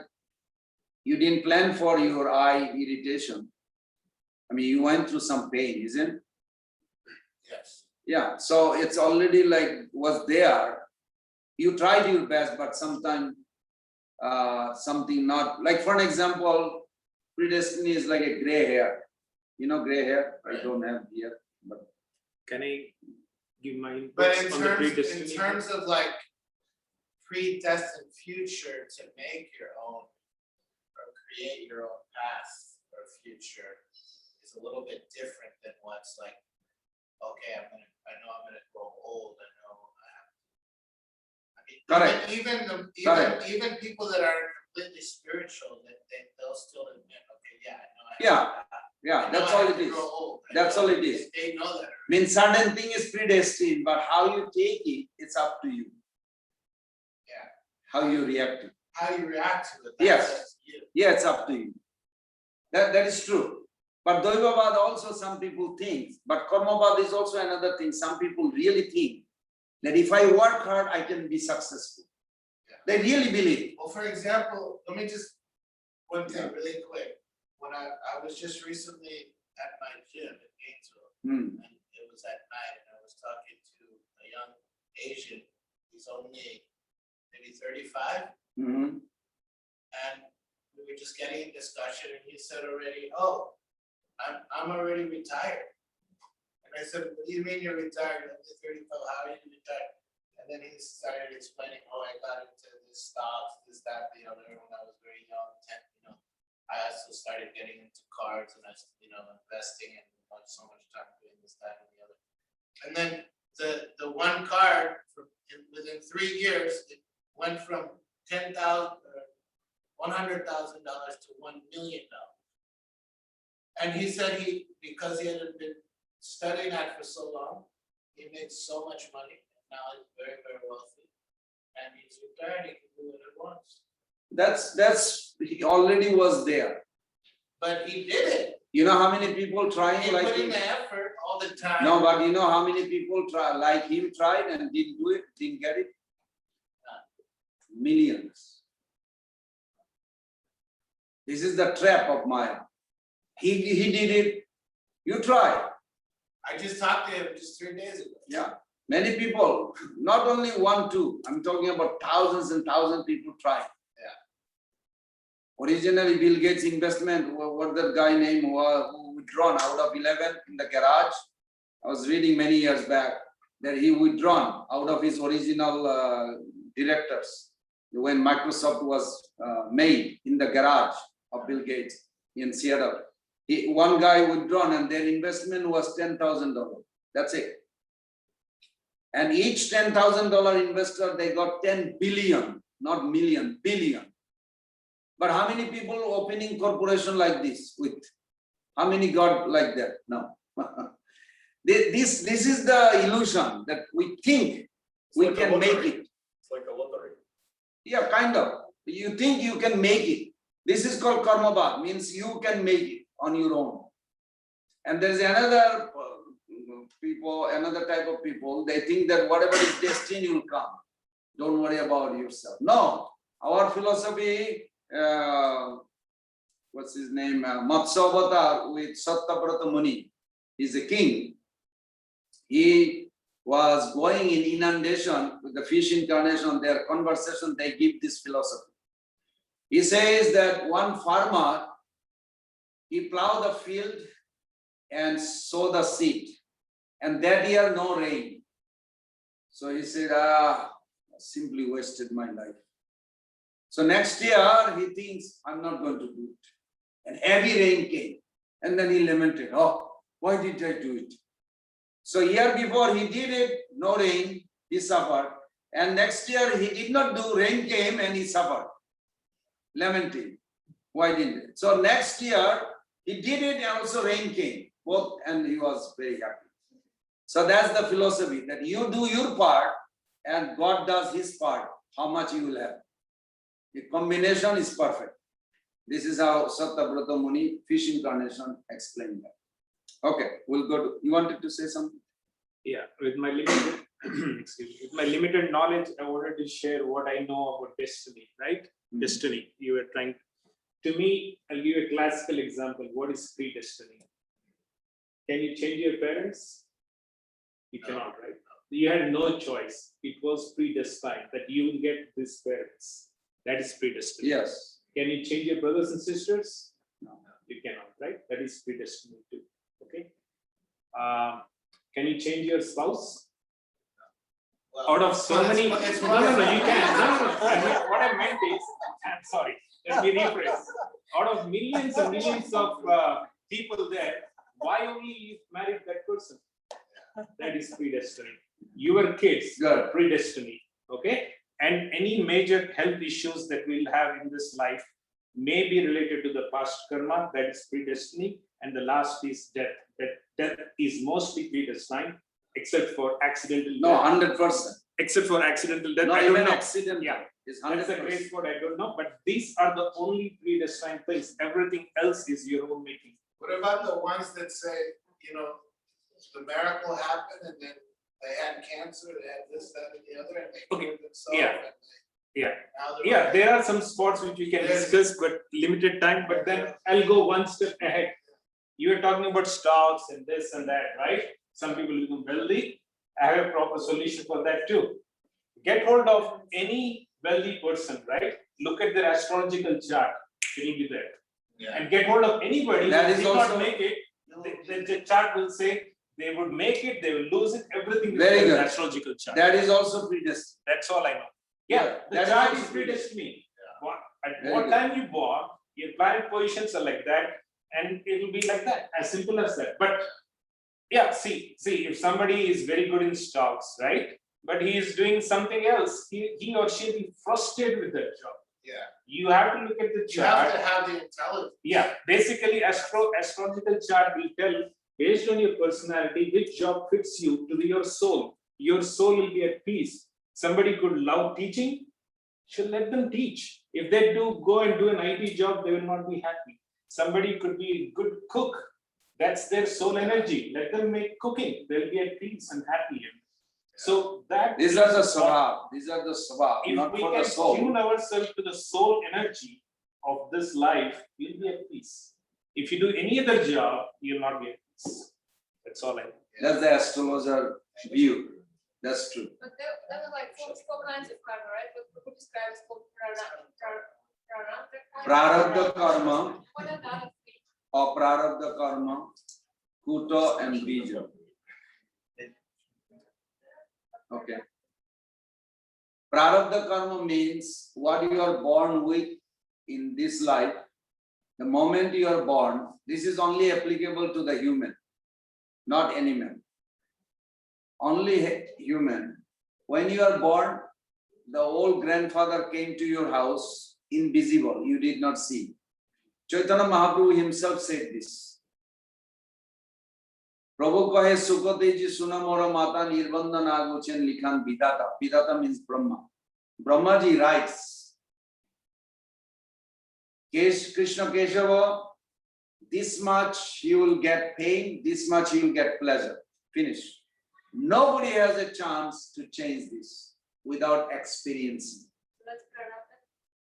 you didn't plan for your eye irritation. I mean, you went through some pain, isn't it? Yes. Yeah, so it's already like was there. You tried your best, but sometimes something not, like for an example, predestiny is like a gray hair. You know gray hair? I don't have here, but Can I give my input But in on the terms, predestined? in terms of like predestined future to make your own or create your own path or future is a little bit different than what's like, okay, I know I'm gonna grow old, I know I have. Correct. Even people that are completely spiritual, they'll still admit, okay, yeah, I know I have. Yeah. I yeah, know that's I all have it to is. grow old. I That's know all it is. They know that. Means certain thing is predestined, but how you take it, it's up to you. Yeah. How you react to it. How you react to it. Yes. That's you. Yeah, it's up to you. That is true. But Daivavad also some people think, but Karmavad is also another thing. Some people really think that if I work hard, I can be successful. Yeah. They really believe. Well, for example, let me just, one thing really quick. When I was just recently at my gym in Gainesville, and it was at night, and I was talking to a young Asian, he's only maybe 35, and we were just getting in discussion, and he said already, oh, I'm already retired. And I said, what do you mean you're retired? I'm 35, how are you retired? And then he started explaining, oh, I got into this stocks, this, that, the other, when I was very young, I also started getting into cards and I, investing and so much time doing this, that, and the other. And then the one card within 3 years, it went from $100,000 to $1 million. And he said because he hadn't been studying that for so long, he made so much money, now he's very, very wealthy. And he's retired, he can do what he wants. He already was there. But he did it. You know how many people trying He like put in him? the effort all the time. No, but you know how many people try like him tried and didn't do it, didn't get it? Millions. This is the trap of Maya. He did it. You try. I just talked to him just 3 days ago. Yeah. Many people, not only one, two. I'm talking about thousands and thousands of people trying. Originally, Bill Gates' investment, what that guy name who withdrawn out of 11 in the garage. I was reading many years back that he withdrawn out of his original directors when Microsoft was made in the garage of Bill Gates in Seattle. One guy withdrawn and their investment was $10,000. That's it. And each $10,000 investor, they got 10 billion, not million, billion. But how many people opening corporation like this with? How many got like that? No. This is the illusion that we think we like a can make lottery. it. It's like a lottery. Yeah, kind of. You think you can make it. This is called karmabad, means you can make it on your own. And there's another another type of people, they think that whatever is destined will come. Don't worry about yourself. No, our philosophy, what's his name? Matsya with Sattabrata Muni. He's a king. He was going in inundation with the fish incarnation, their conversation, they give this philosophy. He says that one farmer, he plowed the field and sowed the seed. And that year, no rain. So he said, I simply wasted my life. So next year, he thinks, I'm not going to do it. And heavy rain came. And then he lamented, oh, why did I do it? So year before he did it, no rain, he suffered. And next year he did not do, rain came and he suffered. Lamenting. Why didn't it? So next year he did it and also rain came. Both, and he was very happy. So that's the philosophy, that you do your part and God does his part. How much you will have. The combination is perfect. This is how Sattabrata Muni, fish incarnation, explained that. Okay, we'll go to, you wanted to say something? Yeah, with my limited, excuse me, with my limited knowledge, I wanted to share what I know about destiny, right? Destiny, you were trying, to me, I'll give you a classical example. What is predestiny? Can you change your parents? You cannot, right? You had no choice. It was predestined that you will get these parents. That is predestiny. Yes. Can you change your brothers and sisters? No, you cannot, right? That is predestiny too. Okay. Can you change your spouse? Well, Out of so many, no, it's you can. No. I mean, what I meant is, I'm sorry, let me rephrase. Out of millions and millions of people there, why only you married that person? That is predestiny. Your kids are predestiny. Okay. And any major health issues that we'll have in this life may be related to the past karma, that is predestiny, and the last is death. That death is mostly predestined, except for accidental No, death. 100%. Except for accidental death. No, I don't even know. accident. Yeah, Is that's a 100%. great spot. I don't know, but these are the only predestined things. Everything else is your own making. What about the ones that say, you know, the miracle happened and then they had cancer, they had this, that, and the other, and they Okay, cured themselves. yeah, and yeah. now they're Yeah, okay. there are some spots which we can discuss, but limited time. But then I'll go one step ahead. You are talking about stocks and this and that, right? Some people become wealthy. I have a proper solution for that too. Get hold of any wealthy person, right? Look at their astrological chart. It will be there. Yeah. And get hold of anybody That who is did also- not make it. The chart will say they would make it, they will lose it, everything is Very there in good. the astrological chart. That is also predestined. That's all I know. Yeah, the that is chart also is predestined. At Very what good. time you born, your planet positions are like that, and it will be like that, as simple as that. But yeah, see, if somebody is very good in stocks, right? But he is doing something else, he or she will be frustrated with that job. Yeah, You have to look at the you have chart. to have the intelligence. Yeah, basically astrological chart will tell based on your personality, which job fits you to your soul. Your soul will be at peace. Somebody could love teaching, should let them teach. If they do go and do an IT job, they will not be happy. Somebody could be a good cook. That's their soul energy. Let them make cooking. They'll be at peace and happy. So that These are the sabha. These are the sabha, if not we for can the soul. tune ourselves to the soul energy of this life, we'll be at peace. If you do any other job, you'll not be at peace. That's all I know. That's the astrologer view. That's true. But there were like four kinds of karma, right? But the Buddhist karma is called Prarabdha karma, What are the other three? aprarabdha karma, kuta and bija. Okay. Prarabdha karma means what you are born with in this life. The moment you are born, this is only applicable to the human, not animal. Only human. When you are born, the old grandfather came to your house, invisible, you did not see. Chaitanya Mahaprabhu himself said this. Prabhu kahe Sukate ji suna mora mata nirbandha nagochen likhan vidata. Vidata means Brahma. Brahma ji writes, Krishna Keshava, this much you will get pain, this much you will get pleasure. Finish. Nobody has a chance to change this without experiencing. So that's prarabdha.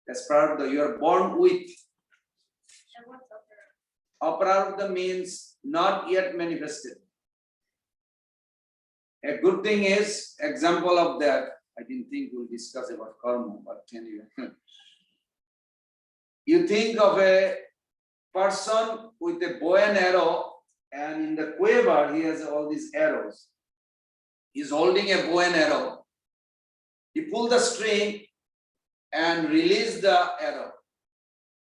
That's prarabdha. You are born with. And what's upper? Aprarabdha means not yet manifested. A good thing is, example of that, I didn't think we'll discuss about karma, but anyway. You think of a person with a bow and arrow, and in the quiver he has all these arrows. He's holding a bow and arrow. He pulled the string and released the arrow.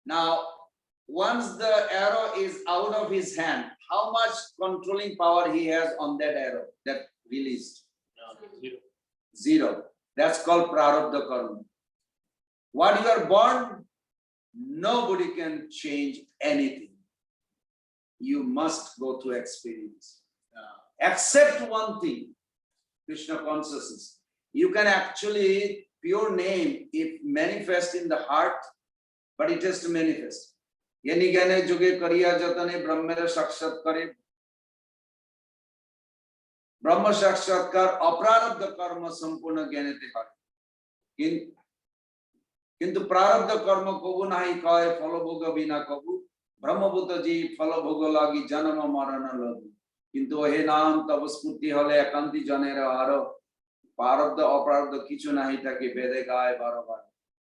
Now, once the arrow is out of his hand, how much controlling power he has on that arrow that released? Zero. That's called prarabdha karma. What you are born, nobody can change anything. You must go through experience. Except one thing, Krishna consciousness. You can actually, pure name, if manifest in the heart, but it has to manifest. Yani gyane juge kariya jatane brahmera sakshatkare. Brahma sakshatkar aprarabdha karma sampurna jnanete hai. Kintu prarabdha karma kobu nahi kaye phalabhoga bina kobu. Brahmabhuta ji phalabhoga lagi janama marana lagu. Kintu he naam tavaspurti hole ekanti janera aro. Prarabdha aprarabdha kichu nahi take vede gaye barabar.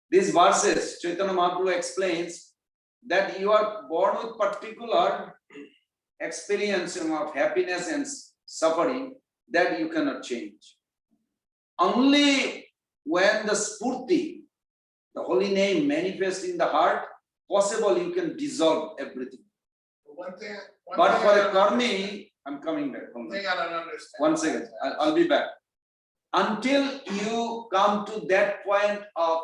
These verses, Chaitanya Mahaprabhu explains that you are born with particular experience of happiness and suffering that you cannot change. Only when the spurti, the holy name, manifests in the heart, possible you can dissolve everything. One thing But for I a don't karmi, I'm coming back. One thing I don't understand. One second, I'll be back. Until you come to that point of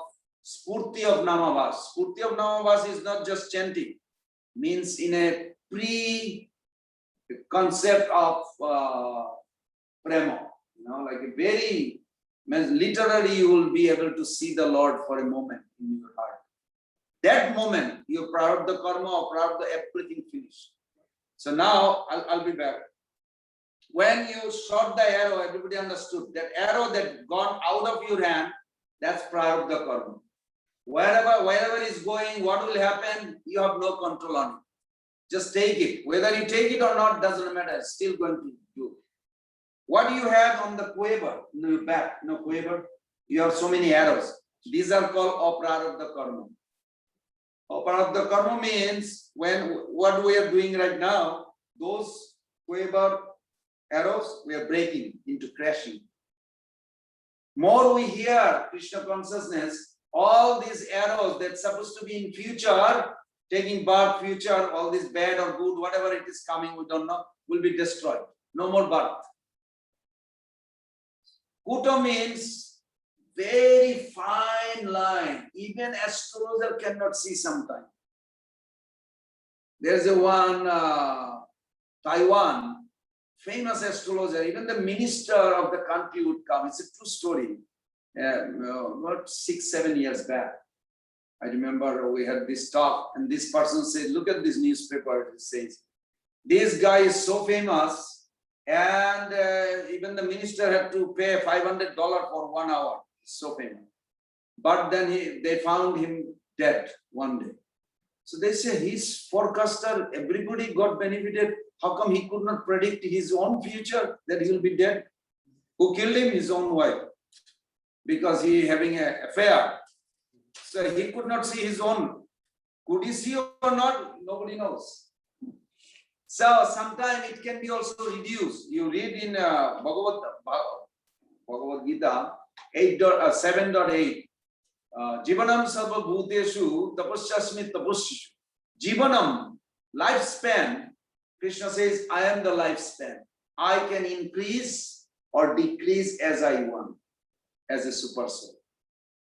spurti of namavas. Spurti of namavas is not just chanting, means in a pre-concept of prema, like a very, literally you will be able to see the Lord for a moment in your heart. That moment, you prarabdha karma or prarabdha everything finished. So now, I'll be back. When you shot the arrow, everybody understood that arrow that gone out of your hand, that's prarabdha karma. Wherever is going, what will happen, you have no control on it. Just take it. Whether you take it or not, doesn't matter. It's still going to do. What do you have on the quiver, in your back? No quiver. You have so many arrows. These are called aprarabdha karma. Aprarabdha karma means what we are doing right now, those quiver arrows, we are breaking into crashing. More we hear Krishna consciousness, all these arrows that's supposed to be in future, taking birth, future, all this bad or good, whatever it is coming, we don't know, will be destroyed. No more birth. Kuta means very fine line. Even astrologer cannot see sometimes. There's a one Taiwan, famous astrologer, even the minister of the country would come. It's a true story. About 6-7 years back, I remember we had this talk, and this person said, look at this newspaper. It says, this guy is so famous, and even the minister had to pay $500 for 1 hour. So famous. But then they found him dead one day. So they say his forecaster, everybody got benefited. How come he could not predict his own future, that he will be dead? Who killed him? His own wife. Because he having an affair. So he could not see his own. Could he see or not? Nobody knows. So sometimes it can be also reduced. You read in Bhagavad Gita 7.8. Jivanam sarva bhuteshu tapasyasmi tapasyashu. Jivanam, lifespan, Krishna says, I am the lifespan. I can increase or decrease as I want, as a super soul.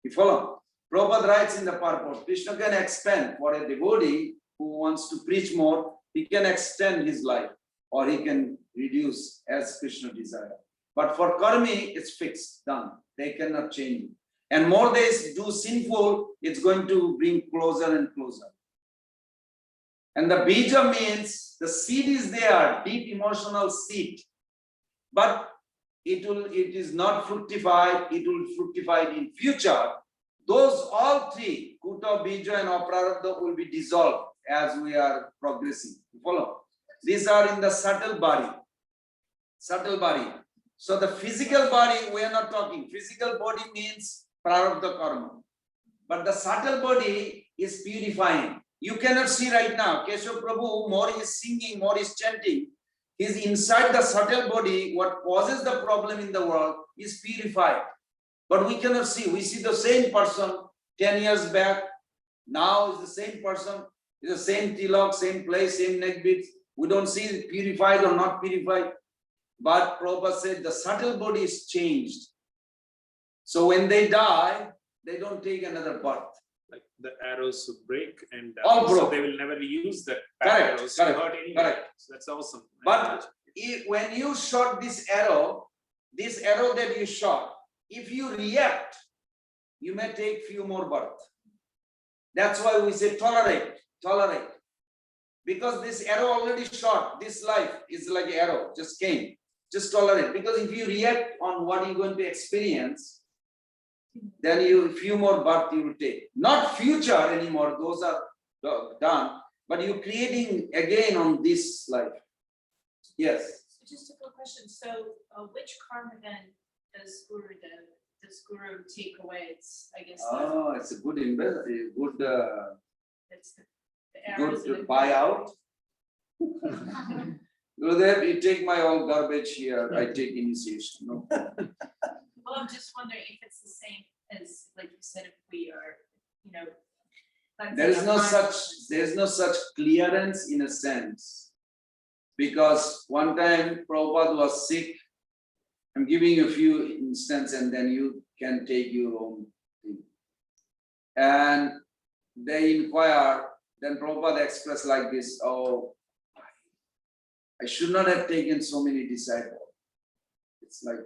You follow? Prabhupada writes in the purport, Krishna can expand for a devotee who wants to preach more, he can extend his life or he can reduce as Krishna desires. But for karmi, it's fixed, done. They cannot change it. And more they do sinful, it's going to bring closer and closer. And the bija means the seed is there, deep emotional seed. But it is not fructified, it will fructify in future. Those all three, kuta, bija and aprarabdha, will be dissolved as we are progressing. You follow? These are in the subtle body. Subtle body. So the physical body, we are not talking. Physical body means prarabdha karma. But the subtle body is purifying. You cannot see right now. Keshav Prabhu, more is singing, more is chanting. He's inside the subtle body. What causes the problem in the world is purified. But we cannot see. We see the same person 10 years back. Now is the same person. It's the same tilak, same place, same neck beads. We don't see it purified or not purified. But Prabhupada said the subtle body is changed. So when they die, they don't take another birth. Like the arrows would break, and All so broke. they will never use that Correct, arrows correct, to hurt anyone. correct. So that's awesome. But when you shot this arrow that you shot, if you react, you may take few more births. That's why we say tolerate. Because this arrow already shot, this life is like an arrow, just came. Just tolerate. Because if you react on what you're going to experience, then you few more births you will take. Not future anymore, those are done, but you're creating again on this life. Yes. So just a quick question. So which karma then does Guru take away? It's, I guess, Oh, it's a good investment, it's the arrows good and- buyout. Gurudev, you take my old garbage here, I take initiation. No. Well, I'm just wondering if it's the same as, like you said, if we are, you know. let's There say is a no such clearance in a sense. Because one time Prabhupada was sick. I'm giving you a few instances and then you can take your own thing. And they inquire, then Prabhupada expressed like this, oh, I should not have taken so many disciples. It's like,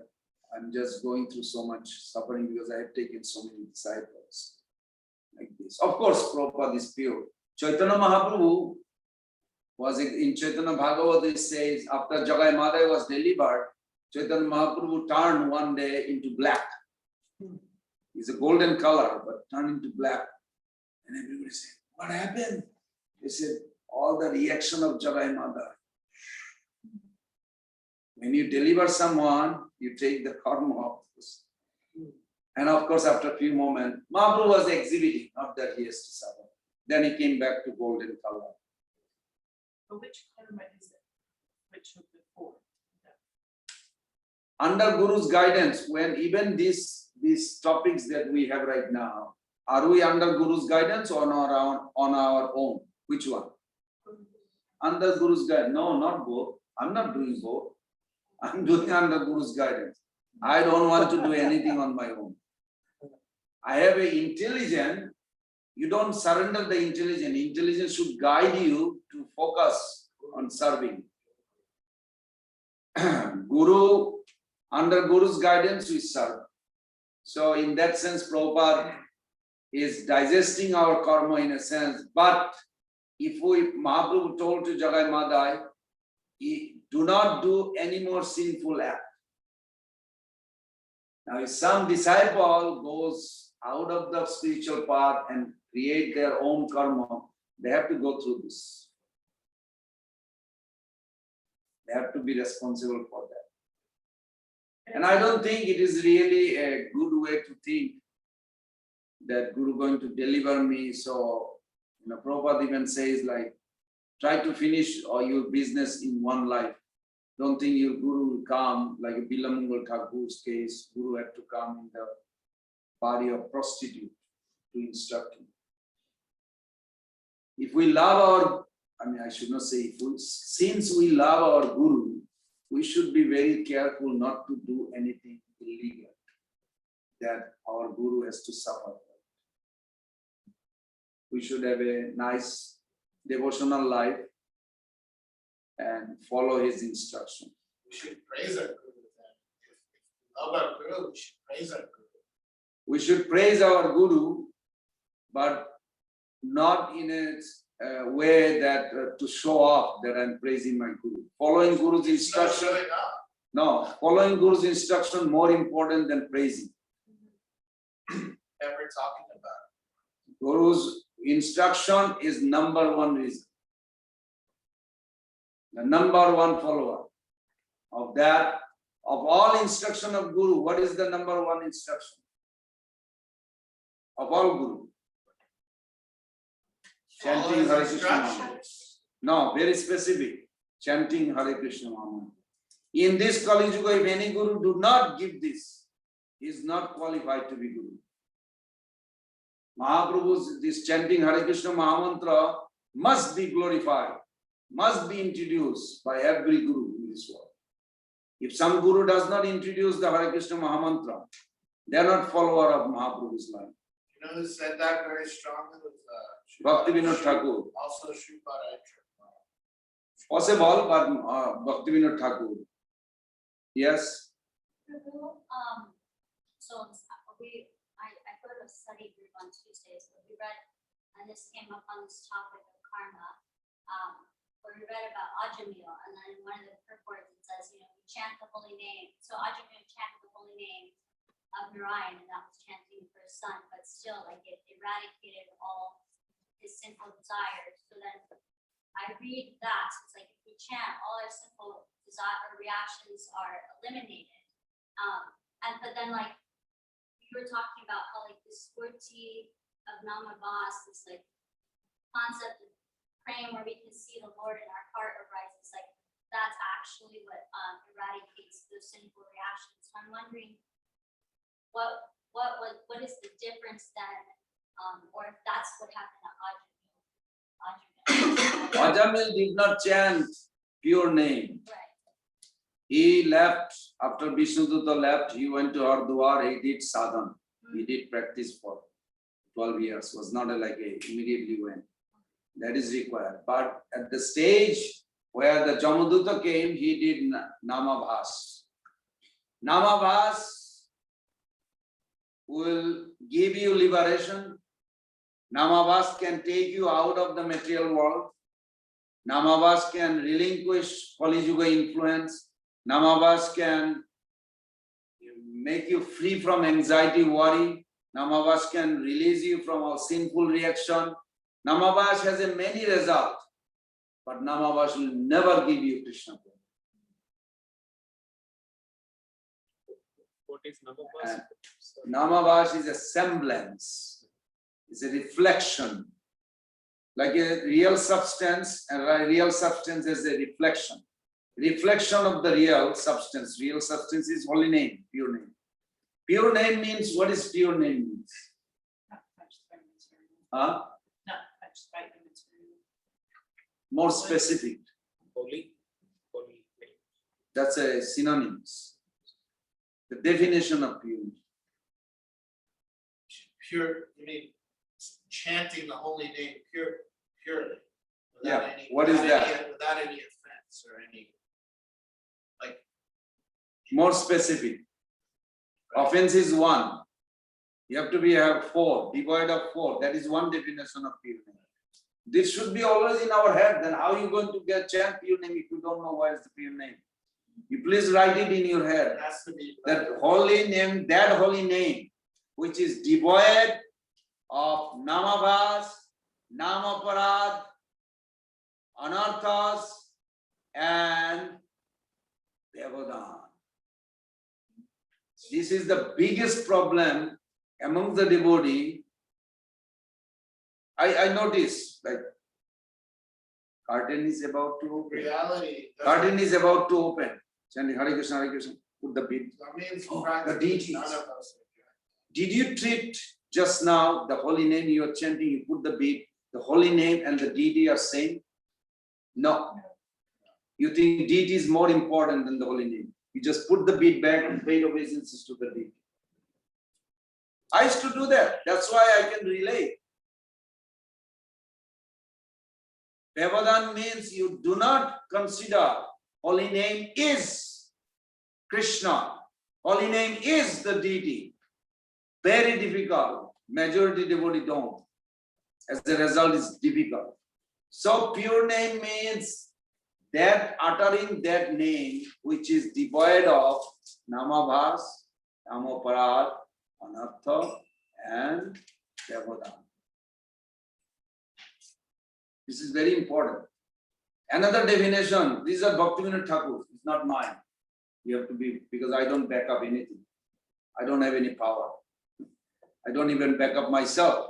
I'm just going through so much suffering because I have taken so many disciples. Like this. Of course, Prabhupada is pure. Chaitanya Mahaprabhu was in Chaitanya Bhagavad, it says, after Jagai Madai was delivered, Chaitanya Mahaprabhu turned one day into black. He's a golden color, but turned into black. And everybody said, what happened? They said, all the reaction of Jagai Madai. When you deliver someone, you take the karma of this. And of course, after a few moments, Mahaprabhu was exhibiting, not that he has to suffer. Then he came back to golden color. But which karma is it? Which of the four? Under Guru's guidance, when even these topics that we have right now, are we under Guru's guidance or on our own? Which one? Under Guru's guidance. No, not both. I'm not doing both. I'm doing under Guru's guidance. I don't want to do anything on my own. I have an intelligence. You don't surrender the intelligence. Intelligence should guide you to focus on serving. Guru, under Guru's guidance we serve. So in that sense, Prabhupada is digesting our karma in a sense. But if Mahaprabhu told to Jagai Madai, do not do any more sinful act. Now, if some disciple goes out of the spiritual path and create their own karma, they have to go through this. They have to be responsible for that. And I don't think it is really a good way to think that Guru going to deliver me. So, Prabhupada even says like, try to finish all your business in one life. Don't think your Guru will come, like a Bilamangal Thakur's case, Guru had to come in the body of prostitute to instruct him. If we love I should not say since we love our Guru, we should be very careful not to do anything illegal that our Guru has to suffer. We should have a nice devotional life and follow his instruction. We should praise our Guru then. If we love our Guru, we should praise our Guru. We should praise our Guru, but not in a way that to show off that I'm praising my Guru. Following Guru's instruction. Showing up. No, following Guru's instruction more important than praising. That we're talking about. Guru's instruction is number one reason. The number one follower of that, of all instruction of Guru, what is the number one instruction? Of all Guru. Chanting Hare Krishna Maha. No, very specific. Chanting Hare Krishna Maha. In this Kali Yuga, if any Guru do not give this, he is not qualified to be Guru. Mahaprabhu's this chanting Hare Krishna Mahamantra must be glorified, must be introduced by every Guru in this world. If some Guru does not introduce the Hare Krishna Mahamantra, they are not follower of Mahaprabhu's life. You know who said that very strongly was Bhaktivinoda Thakur. Also Sripad. Possible, but Bhaktivinoda Thakur. Yes. So I heard a study group on Tuesdays where we read, and this came up on this topic of karma, where we read about Ajamil, and then one of the purports it says, we chant the holy name. So Ajamil chanted the holy name of Narayan, and that was chanting for his son, but still, like, it eradicated all his sinful desires. So then I read that, it's like if we chant, all our sinful desire reactions are eliminated. But then, like, you were talking about how, like, this Spurti of Namavas, this like concept of praying where we can see the Lord in our heart arises, like that's actually what eradicates those sinful reactions. So I'm wondering what is the difference then, or if that's what happened to Ajamil. Ajamil did not chant pure name. Right. He left, after Vishnudutta left, he went to Hardwar, he did sadhana. He did practice for 12 years, was not immediately went. That is required. But at the stage where the Jamadutta came, he did Namabhas. Namabhas will give you liberation. Namabhas can take you out of the material world. Namabhas can relinquish Kali Yuga influence. Namabhas can make you free from anxiety, worry. Namabhas can release you from all sinful reaction. Namabhas has a many results, but Namabhas will never give you Krishna. What is Namabhas? Namabhas is a semblance, it's a reflection. Like a real substance, and a real substance is a reflection. Reflection of the real substance. Real substance is holy name, pure name. Pure name means, what is pure name means? Not touched by material. Huh? Not touched by the material. More specific. Holy. That's a synonyms. The definition of pure. Pure, you mean chanting the holy name purely. Yeah, what is that? Without any offense or any, like, More specific. Offense is one. You have to have four, devoid of four. That is one definition of pure name. This should be always in our head. Then how are you going to chant pure name if you don't know what is the pure name? You please write it in your head. It has to be. That holy name, which is devoid of namabhas, namaparad, anarthas, and Bhagavad. This is the biggest problem among the devotee. I notice, like, curtain is about to open. Reality. Curtain is about to open. Chanting Hare Krishna, put the beat. That means Oh, practically the deities. none of us are good. Did you treat just now the holy name you are chanting, you put the beat, the holy name and the deity are same? No. You think deity is more important than the holy name. You just put the beat back and pay obeisances to the deity. I used to do that. That's why I can relate. Bhagavadan means you do not consider holy name is Krishna. Holy name is the deity. Very difficult. Majority devotee don't. As a result, it's difficult. So pure name means that uttering that name which is devoid of namabhas, namaparad, anartha, and Bhagavadan. This is very important. Another definition, these are Bhaktivinoda Thakur, it's not mine. You have to be, because I don't back up anything. I don't have any power. I don't even back up myself.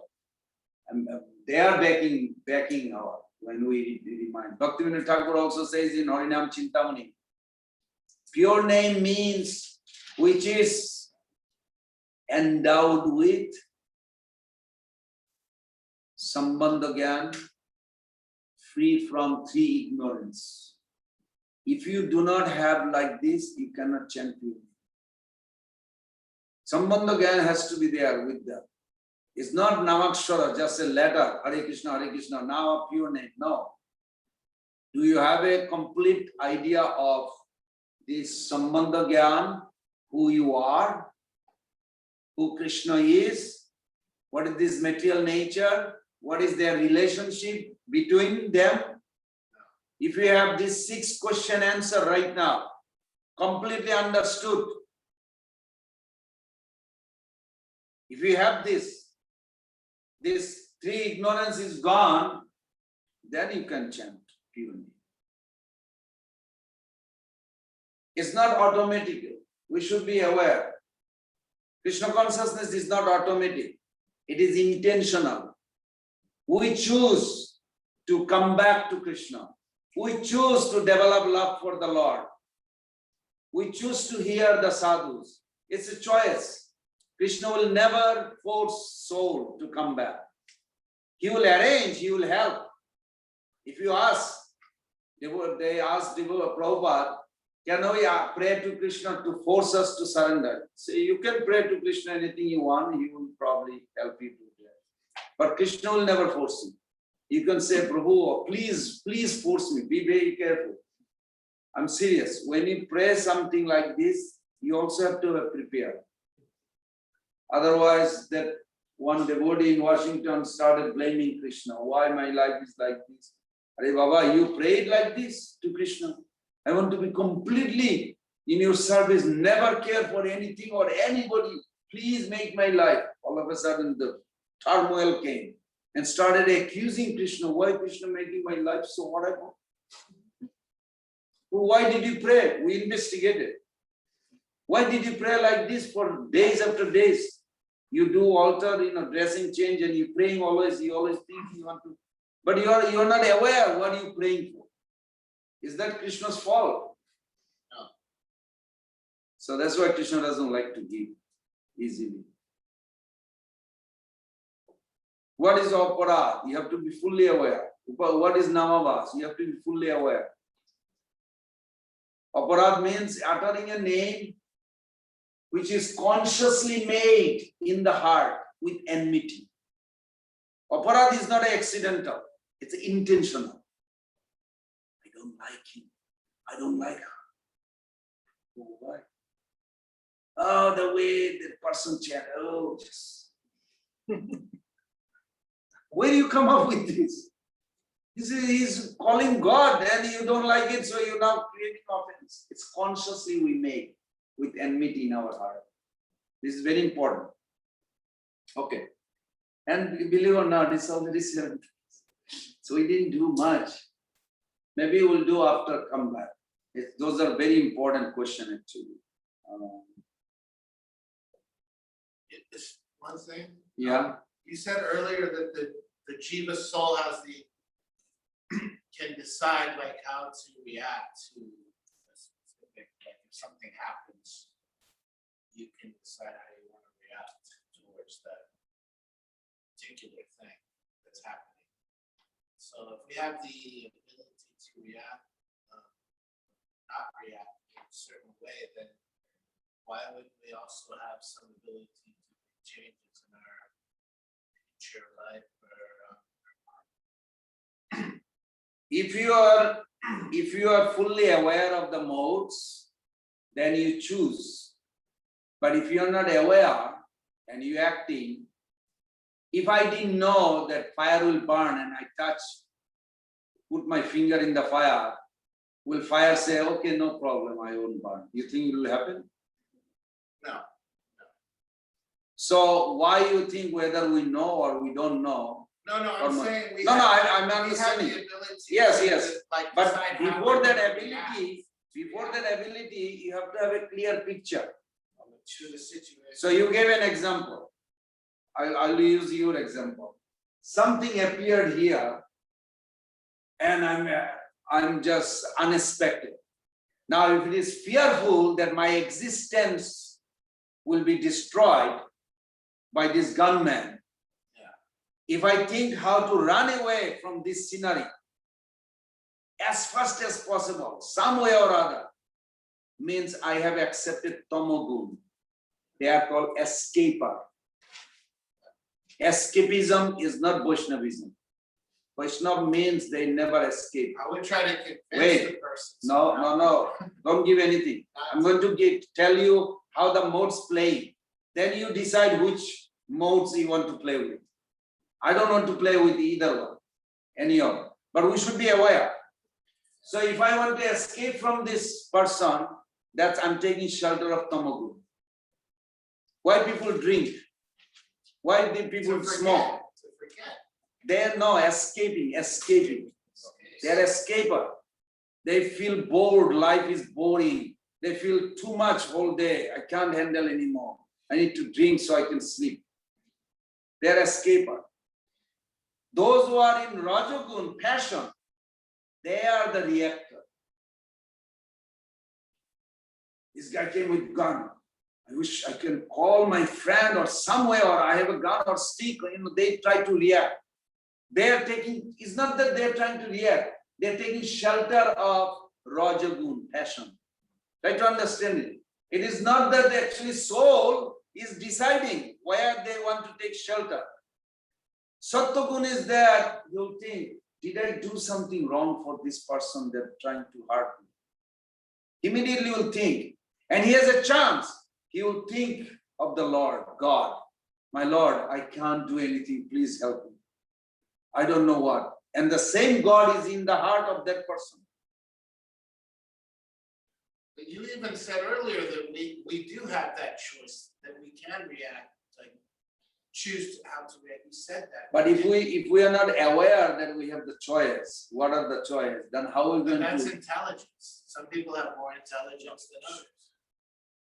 And they are backing our, when we remind. Bhaktivinoda Thakur also says in Harinam Chintamani, pure name means which is endowed with Sambandha Gyan, free from three ignorance. If you do not have like this, you cannot chant pure name. Sambandha Gyan has to be there with them. It's not Namakshara, just a letter, Hare Krishna, now a pure name. No. Do you have a complete idea of this Sambandha Gyan, who you are, who Krishna is, what is this material nature, what is their relationship between them? If you have this 6 question answer right now, completely understood. If you have this 3 ignorance is gone, then you can chant pure name. It's not automatic. We should be aware. Krishna consciousness is not automatic. It is intentional. We choose to come back to Krishna. We choose to develop love for the Lord. We choose to hear the sadhus. It's a choice. Krishna will never force soul to come back. He will arrange, he will help. If you ask, they asked Prabhupada, can we pray to Krishna to force us to surrender? Say, you can pray to Krishna anything you want, he will probably help you to do that. But Krishna will never force you. You can say, Prabhu, please force me. Be very careful. I'm serious. When you pray something like this, you also have to prepare. Otherwise, that one devotee in Washington started blaming Krishna. Why my life is like this? Are Baba, you prayed like this to Krishna. I want to be completely in your service, never care for anything or anybody. Please make my life. All of a sudden, the turmoil came and started accusing Krishna. Why Krishna making my life so horrible? Why did you pray? We investigated. Why did you pray like this for days after days? You do altar, dressing change, and you praying always. You always think you want to, but you are not aware what you praying for. Is that Krishna's fault? No. So that's why Krishna doesn't like to give easily. What is aparad? You have to be fully aware. What is namavas? You have to be fully aware. Aparad means uttering a name which is consciously made in the heart with enmity. Aparad is not accidental, it's intentional. I don't like him. I don't like her. Oh, why? Oh, the way the person chant, oh, just. Where do you come up with this? He's calling God and you don't like it, so you're now creating offense. It's consciously we make with enmity in our heart. This is very important. Okay. And believe it or not, it's already 7. So we didn't do much. Maybe we'll do after come back. Those are very important questions actually. It's one thing. Yeah. You said earlier that the jiva soul has can decide like how to react to a specific, like if something happens, you can decide how you want to react towards that particular thing that's happening. So if we have the ability to react, not react in a certain way, then why wouldn't we also have some ability to make changes in our future life or If you are fully aware of the modes, then you choose. But if you're not aware and you're acting, if I didn't know that fire will burn and I touch, put my finger in the fire, will fire say, okay, no problem, I won't burn? You think it will happen? No. So why you think whether we know or we don't know? No, Or I'm not. saying we No, have, no, I'm we have understanding. the ability. Yes, to, yes. like, But decide how before we that want to react ability, you have to have a clear picture. to the situation. So you gave an example. I'll use your example. Something appeared here, and I'm just unexpected. Now, if it is fearful that my existence will be destroyed by this gunman, if I think how to run away from this scenery as fast as possible, some way or other, means I have accepted tamogun. They are called escaper. Escapism is not Vaishnavism. Vaishnav means they never escape. I would try to convince Wait. the person. No. Don't give anything. I'm going to tell you how the modes play. Then you decide which modes you want to play with. I don't want to play with either one, any of them. But we should be aware. So if I want to escape from this person, that's I'm taking shelter of tamagun. Why people drink? Why do people smoke? To forget. They're no escaping. They're escaper. They feel bored, life is boring. They feel too much all day. I can't handle anymore. I need to drink so I can sleep. They're escaper. Those who are in Rajagun, passion, they are the reactor. This guy came with gun. I wish I can call my friend or somewhere, or I have a gun or stick, they try to react. They are taking, it's not that they're trying to react, they're taking shelter of Rajagun, passion. Try to understand it. It is not that the actually soul is deciding where they want to take shelter. Sattvagun is that you'll think, did I do something wrong for this person that's trying to hurt me? Immediately you'll think, and he has a chance. He will think of the Lord, God. My Lord, I can't do anything. Please help me. I don't know what. And the same God is in the heart of that person. But you even said earlier that we do have that choice, that we can react, like choose how to react. You said that. But if we are not aware that we have the choice, what are the choices? Then how are we going That's to? intelligence. Some people have more intelligence than others.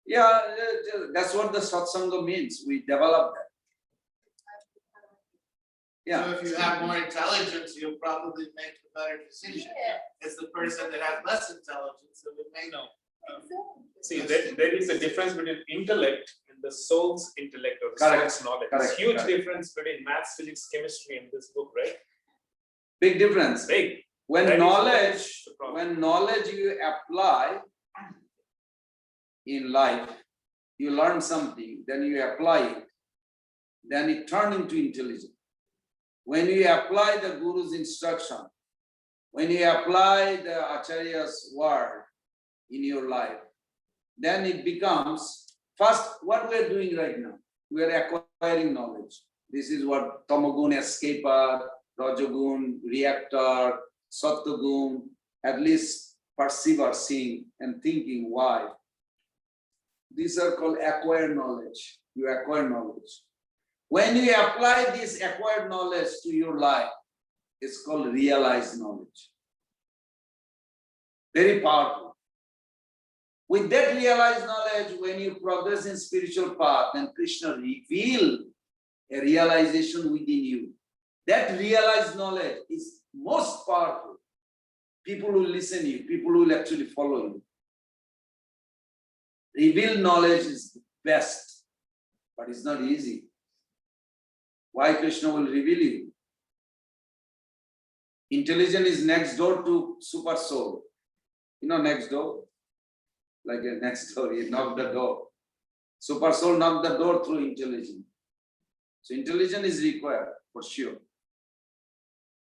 Yeah, that's what the satsanga means. We develop that. Yeah. So if you have more intelligence, you'll probably make a better decision. As the person that has less intelligence, that would make No. See, there is a difference between intellect and the soul's intellect or the Correct. soul's knowledge. Correct. There's huge Correct. difference between maths, physics, chemistry in this book, right? Big difference. Big. When That is knowledge, the problem. when knowledge you apply in life, you learn something, then you apply it, then it turns into intelligence. When you apply the Guru's instruction, when you apply the Acharya's word in your life, then it becomes First, what we are doing right now, we are acquiring knowledge. This is what Tamagun escaper, Rajagun, reactor, Sattvagun, at least perceiver, seeing and thinking why. These are called acquired knowledge. You acquire knowledge. When you apply this acquired knowledge to your life, it's called realized knowledge. Very powerful. With that realized knowledge, when you progress in spiritual path, then Krishna reveal a realization within you. That realized knowledge is most powerful. People will listen to you, people will actually follow you. Revealed knowledge is the best, but it's not easy. Why Krishna will reveal you? Intelligence is next door to super soul. You know, next door? Like a next door, you knock the door. Super soul knock the door through intelligence. So intelligence is required for sure.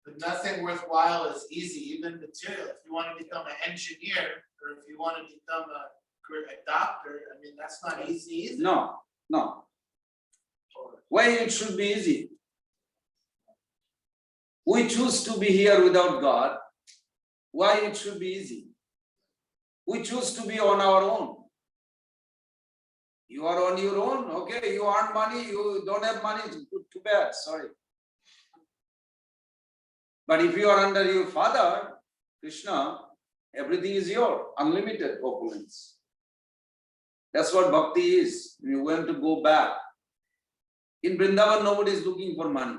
But nothing worthwhile is easy, even material. If you want to become an engineer, or if you want to become a doctor, I mean, that's not easy either. No. Why it should be easy? We choose to be here without God. Why it should be easy? We choose to be on our own. You are on your own, okay? You earn money, you don't have money, too bad, sorry. But if you are under your father, Krishna, everything is yours, unlimited opulence. That's what bhakti is. You want to go back. In Vrindavan, nobody is looking for money.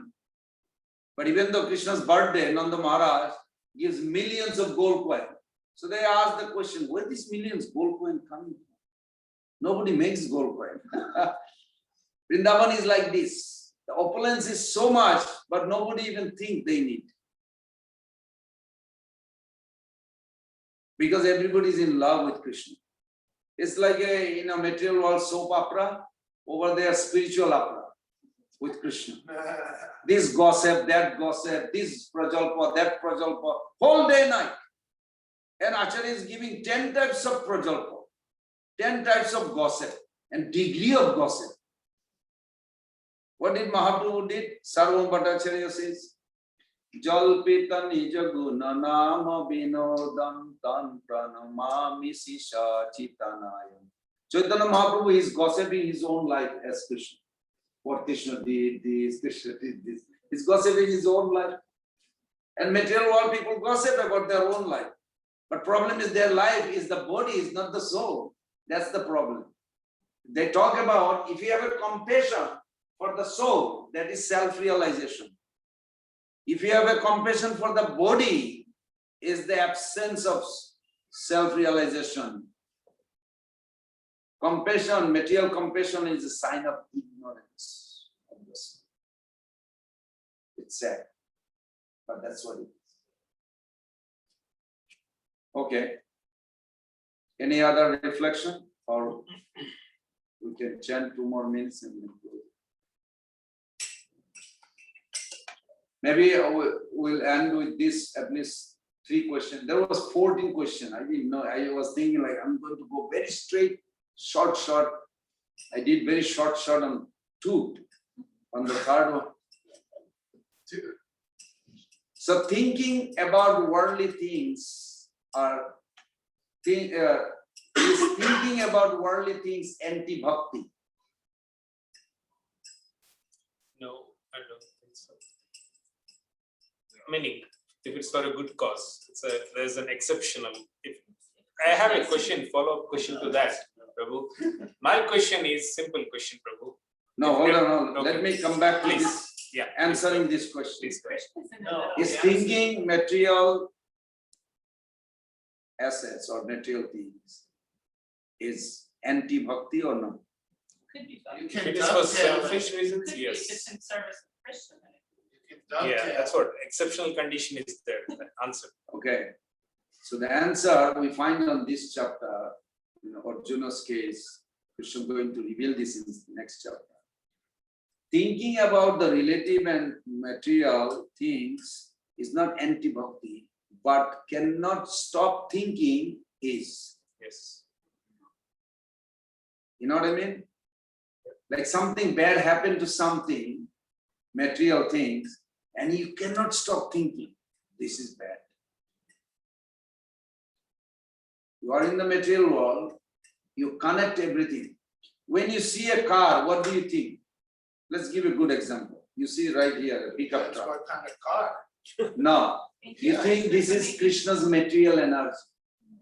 But even though Krishna's birthday, Nanda Maharaj gives millions of gold coins. So they ask the question, where these millions gold coin coming from? Nobody makes gold coin. Vrindavan is like this. The opulence is so much, but nobody even think they need. Because everybody is in love with Krishna. It's like a material world soap opera, over there spiritual opera with Krishna. This gossip, this prajalpa, that prajalpa, whole day night. And Acharya is giving 10 types of prajalpa, 10 types of gossip, and degree of gossip. What did Mahaprabhu did? Sarvam Bhattacharya says, Jalpita nija guna nama vinodam tan pranamami sisha chitanayam. Chaitanya Mahaprabhu is gossiping his own life as Krishna. What Krishna did this, Krishna did this. He's gossiping his own life. And material world people gossip about their own life. But problem is their life is the body, is not the soul. That's the problem. They talk about if you have a compassion for the soul, that is self-realization. If you have a compassion for the body, is the absence of self-realization. Compassion, material compassion is a sign of ignorance of the soul. It's sad, but that's what it is. Okay. Any other reflection? Or we can chant 2 more minutes and then close. Maybe we'll end with this, at least 3 questions. There was 14 questions. I didn't know. I was thinking like I'm going to go very straight, short. I did very short on 2. On the 3rd one. So thinking about worldly things is thinking about worldly things anti-bhakti. No, I don't think so. Meaning, if it's for a good cause, there's an exceptional. If I have a question, follow-up question to that, Prabhu. My question is simple question, Prabhu. No, hold on. Okay. Let me come back to Please. this. Yeah. Answering this question. Please, No. Is thinking material assets or material things is anti-bhakti or no? Could be You both. can If it is for dovetail selfish it. reasons, Could be if it's yes. in service of Krishna. You can Yeah, dovetail. that's what exceptional condition is there. The answer. Okay. So the answer we find on this chapter, Arjuna's case, Krishna is going to reveal this in the next chapter. Thinking about the relative and material things is not anti-bhakti, but cannot stop thinking is. Yes. You know what I mean? Like something bad happened to something, material things, and you cannot stop thinking, this is bad. You are in the material world, you connect everything. When you see a car, what do you think? Let's give a good example. You see right here, a pickup That's truck. what kind of car. No, you think this is Krishna's material energy.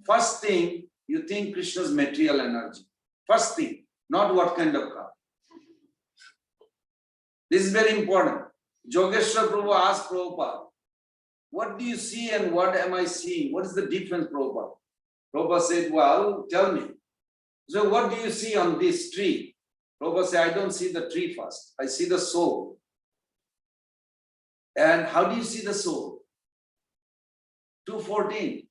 First thing, you think Krishna's material energy. First thing, not what kind of car. This is very important. Yogeshwar Prabhu asked Prabhupada, what do you see and what am I seeing? What is the difference, Prabhupada? Prabhupada said, well, tell me. So what do you see on this tree? Prabhupada said, I don't see the tree first. I see the soul. And how do you see the soul? 2:14.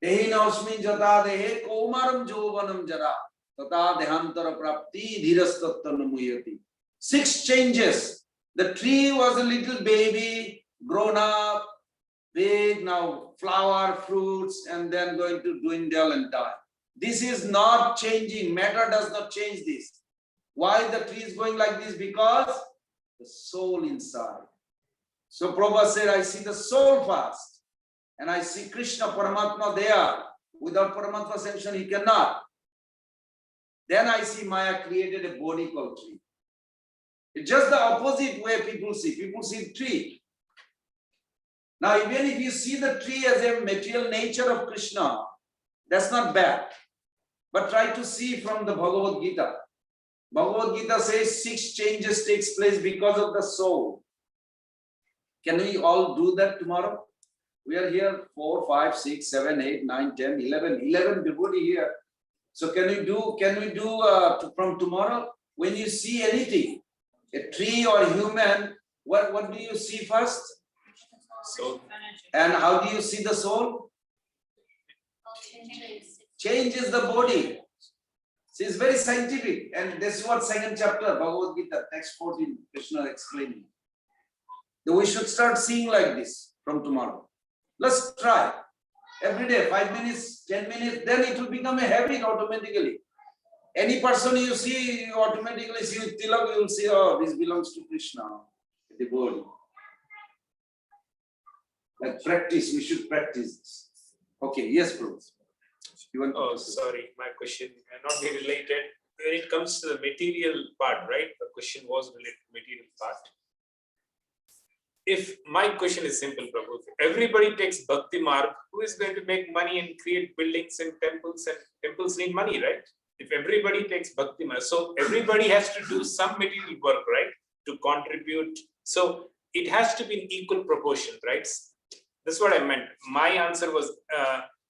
Dehi nausmin jata dehe komaram jovanam jara tata dehantara prapti dhirastattana muyati. 6 changes. The tree was a little baby, grown up, big, now flower, fruits, and then going to dwindle and die. This is not changing. Matter does not change this. Why the tree is going like this? Because the soul inside. So Prabhupada said, I see the soul first. And I see Krishna Paramatma there. Without Paramatma sanction, he cannot. Then I see Maya created a body called tree. It's just the opposite way people see. People see tree. Now, even if you see the tree as a material nature of Krishna, that's not bad. But try to see from the Bhagavad Gita. Bhagavad Gita says 6 changes takes place because of the soul. Can we all do that tomorrow? We are here 4, 5, 6, 7, 8, 9, 10, 11 devotee here. So can we do from tomorrow? When you see anything, a tree or a human, what do you see first? Soul. And how do you see the soul? Changes the body. See, it's very scientific. And this is what 2nd chapter, Bhagavad Gita, text 14, Krishna explaining. That we should start seeing like this from tomorrow. Let's try. Every day, 5 minutes, 10 minutes, then it will become a habit automatically. Any person you see, you automatically see with tilak, you will see, oh, this belongs to Krishna, the body. Like practice, we should practice this. Okay, yes, bro. Oh, sorry, my question may not be related. When it comes to the material part, right? The question was related to material part. If my question is simple, Prabhu, if everybody takes Bhakti Marg, who is going to make money and create buildings and temples need money, right? If everybody takes Bhakti Marg, so everybody has to do some material work, right? To contribute. So it has to be in equal proportion, right? That's what I meant. My answer was,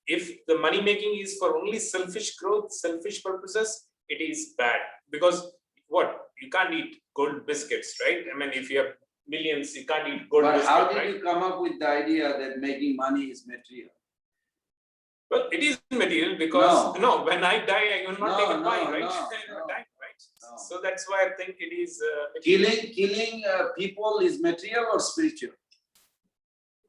if the money making is for only selfish growth, selfish purposes, it is bad. Because what? You can't eat gold biscuits, right? I mean, if you have millions, you can't eat gold biscuits, how did right? you come up with the idea that making money is material? Well, it is material because, no, when I die, I will not take a pie, right? No. Die, right? No. So that's why I think it is material. Killing people is material or spiritual?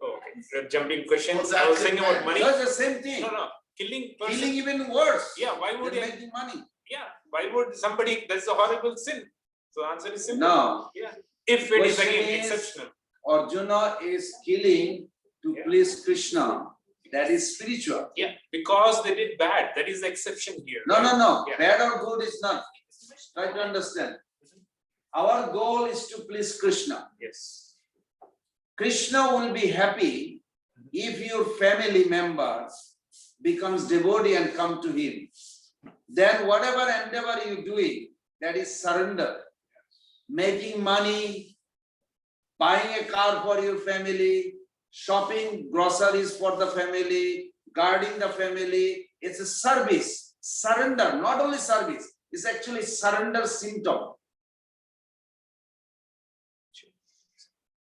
Okay, jumping questions. Well, I was thinking about money. That's the same thing. No, killing person. Killing even worse. Yeah, why would than you? making money? Yeah, why would somebody? That's a horrible sin. So answer is simple. No. Yeah, if it is Question again is, exceptional. Arjuna is killing to please Krishna. That is spiritual. Yeah, because they did bad. That is the exception here. No. Yeah. Bad or good is not. Try to understand. Our goal is to please Krishna. Yes. Krishna will be happy if your family members becomes devotee and come to him. Then whatever endeavor you doing, that is surrender. Making money, buying a car for your family, shopping groceries for the family, guarding the family, it's a service. Surrender, not only service, it's actually surrender symptom.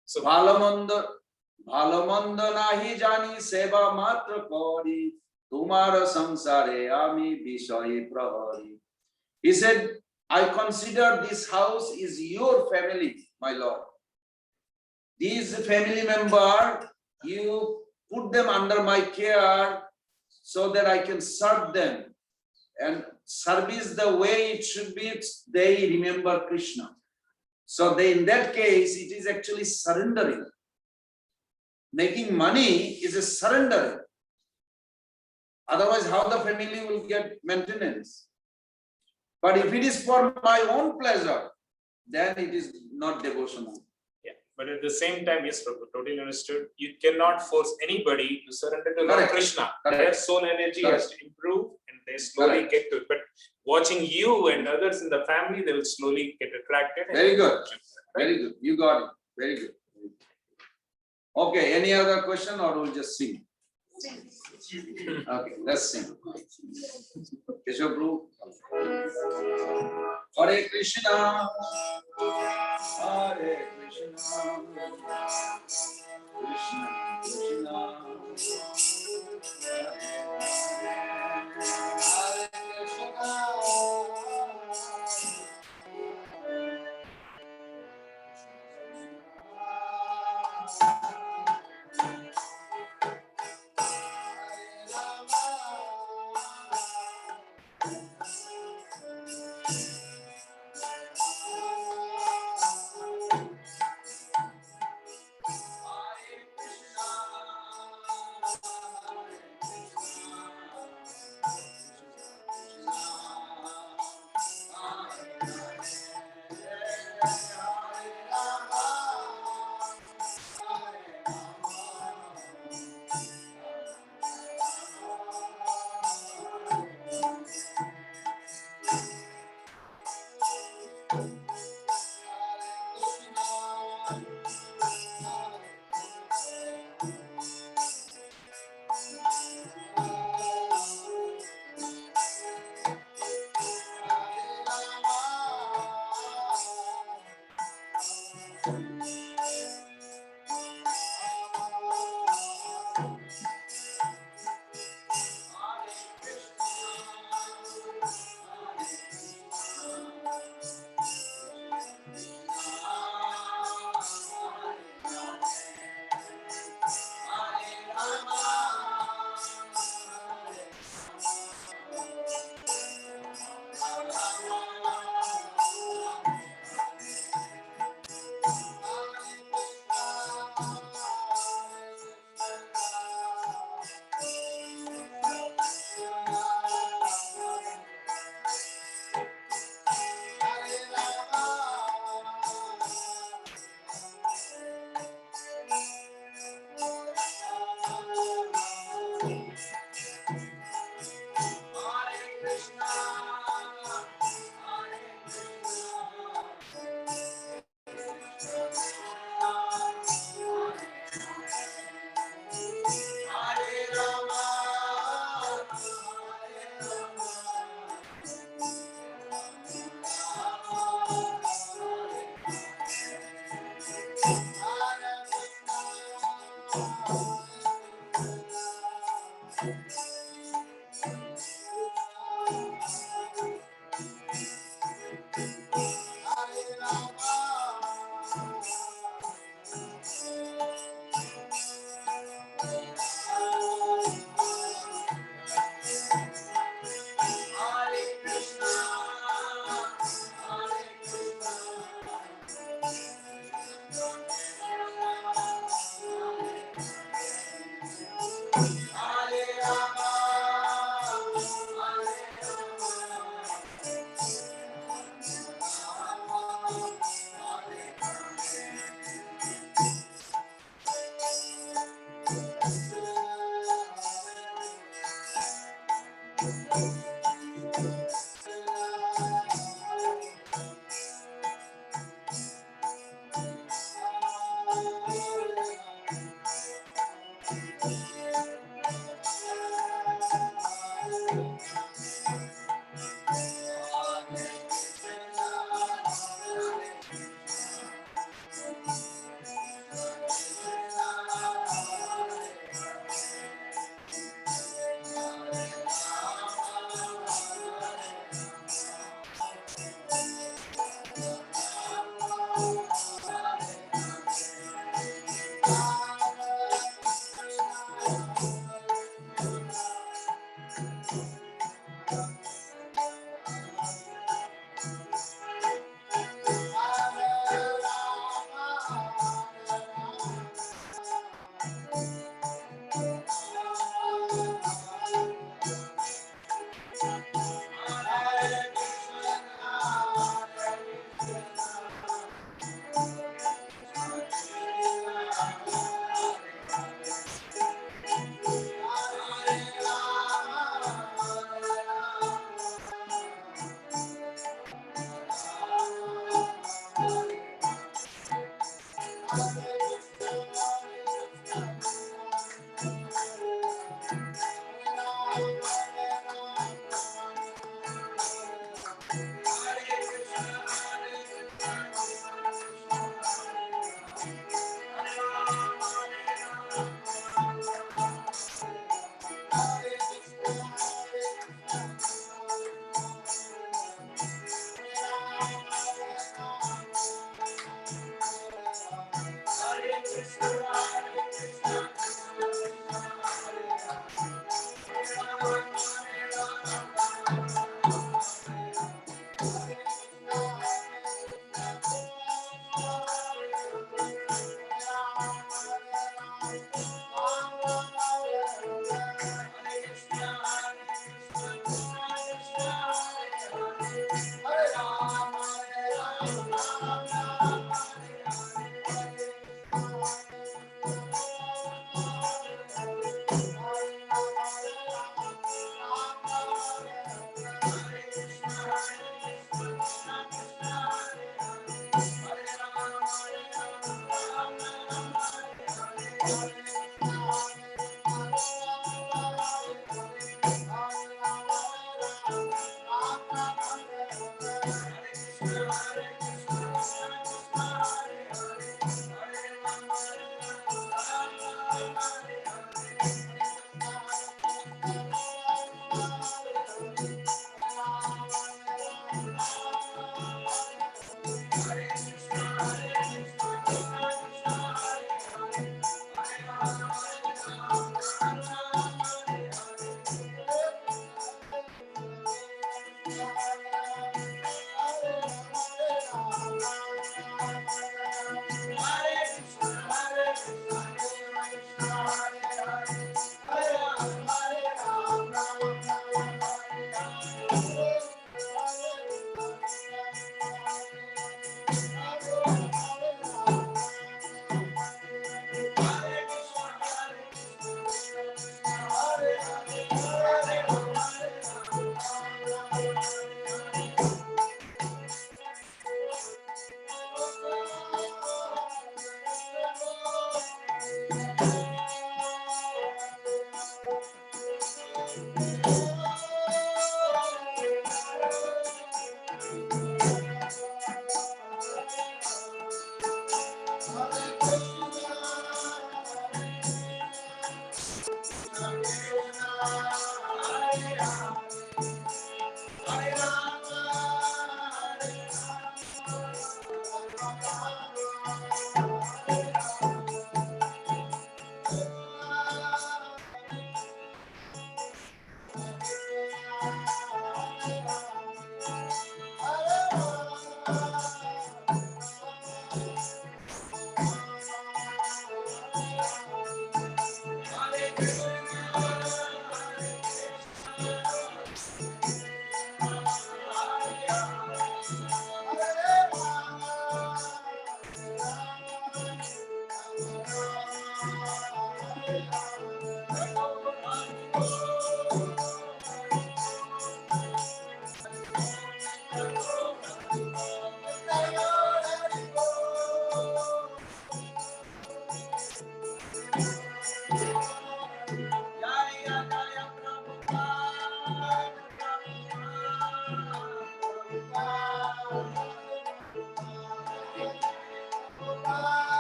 So Bhalamanda nahi jani seva matra kori, tumara samsare ami vishaye prahari. He said, I consider this house is your family, my Lord. These family member, you put them under my care so that I can serve them and service the way it should be, they remember Krishna. So they, in that case, it is actually surrendering. Making money is a surrendering. Otherwise, how the family will get maintenance? But if it is for my own pleasure, then it is not devotional. Yeah, but at the same time, yes, Prabhu, totally understood. You cannot force anybody to surrender to Lord Correct. Krishna. Correct. Their soul energy has to improve and they slowly Correct. get to it. But watching you and others in the family, they will slowly get attracted. and- Very good. Very good. You got it. Very good. Okay, any other question or we'll just sing? Okay, let's sing. Keshav Prabhu. Hare Krishna. Hare Krishna. Krishna Krishna. Hare Krishna.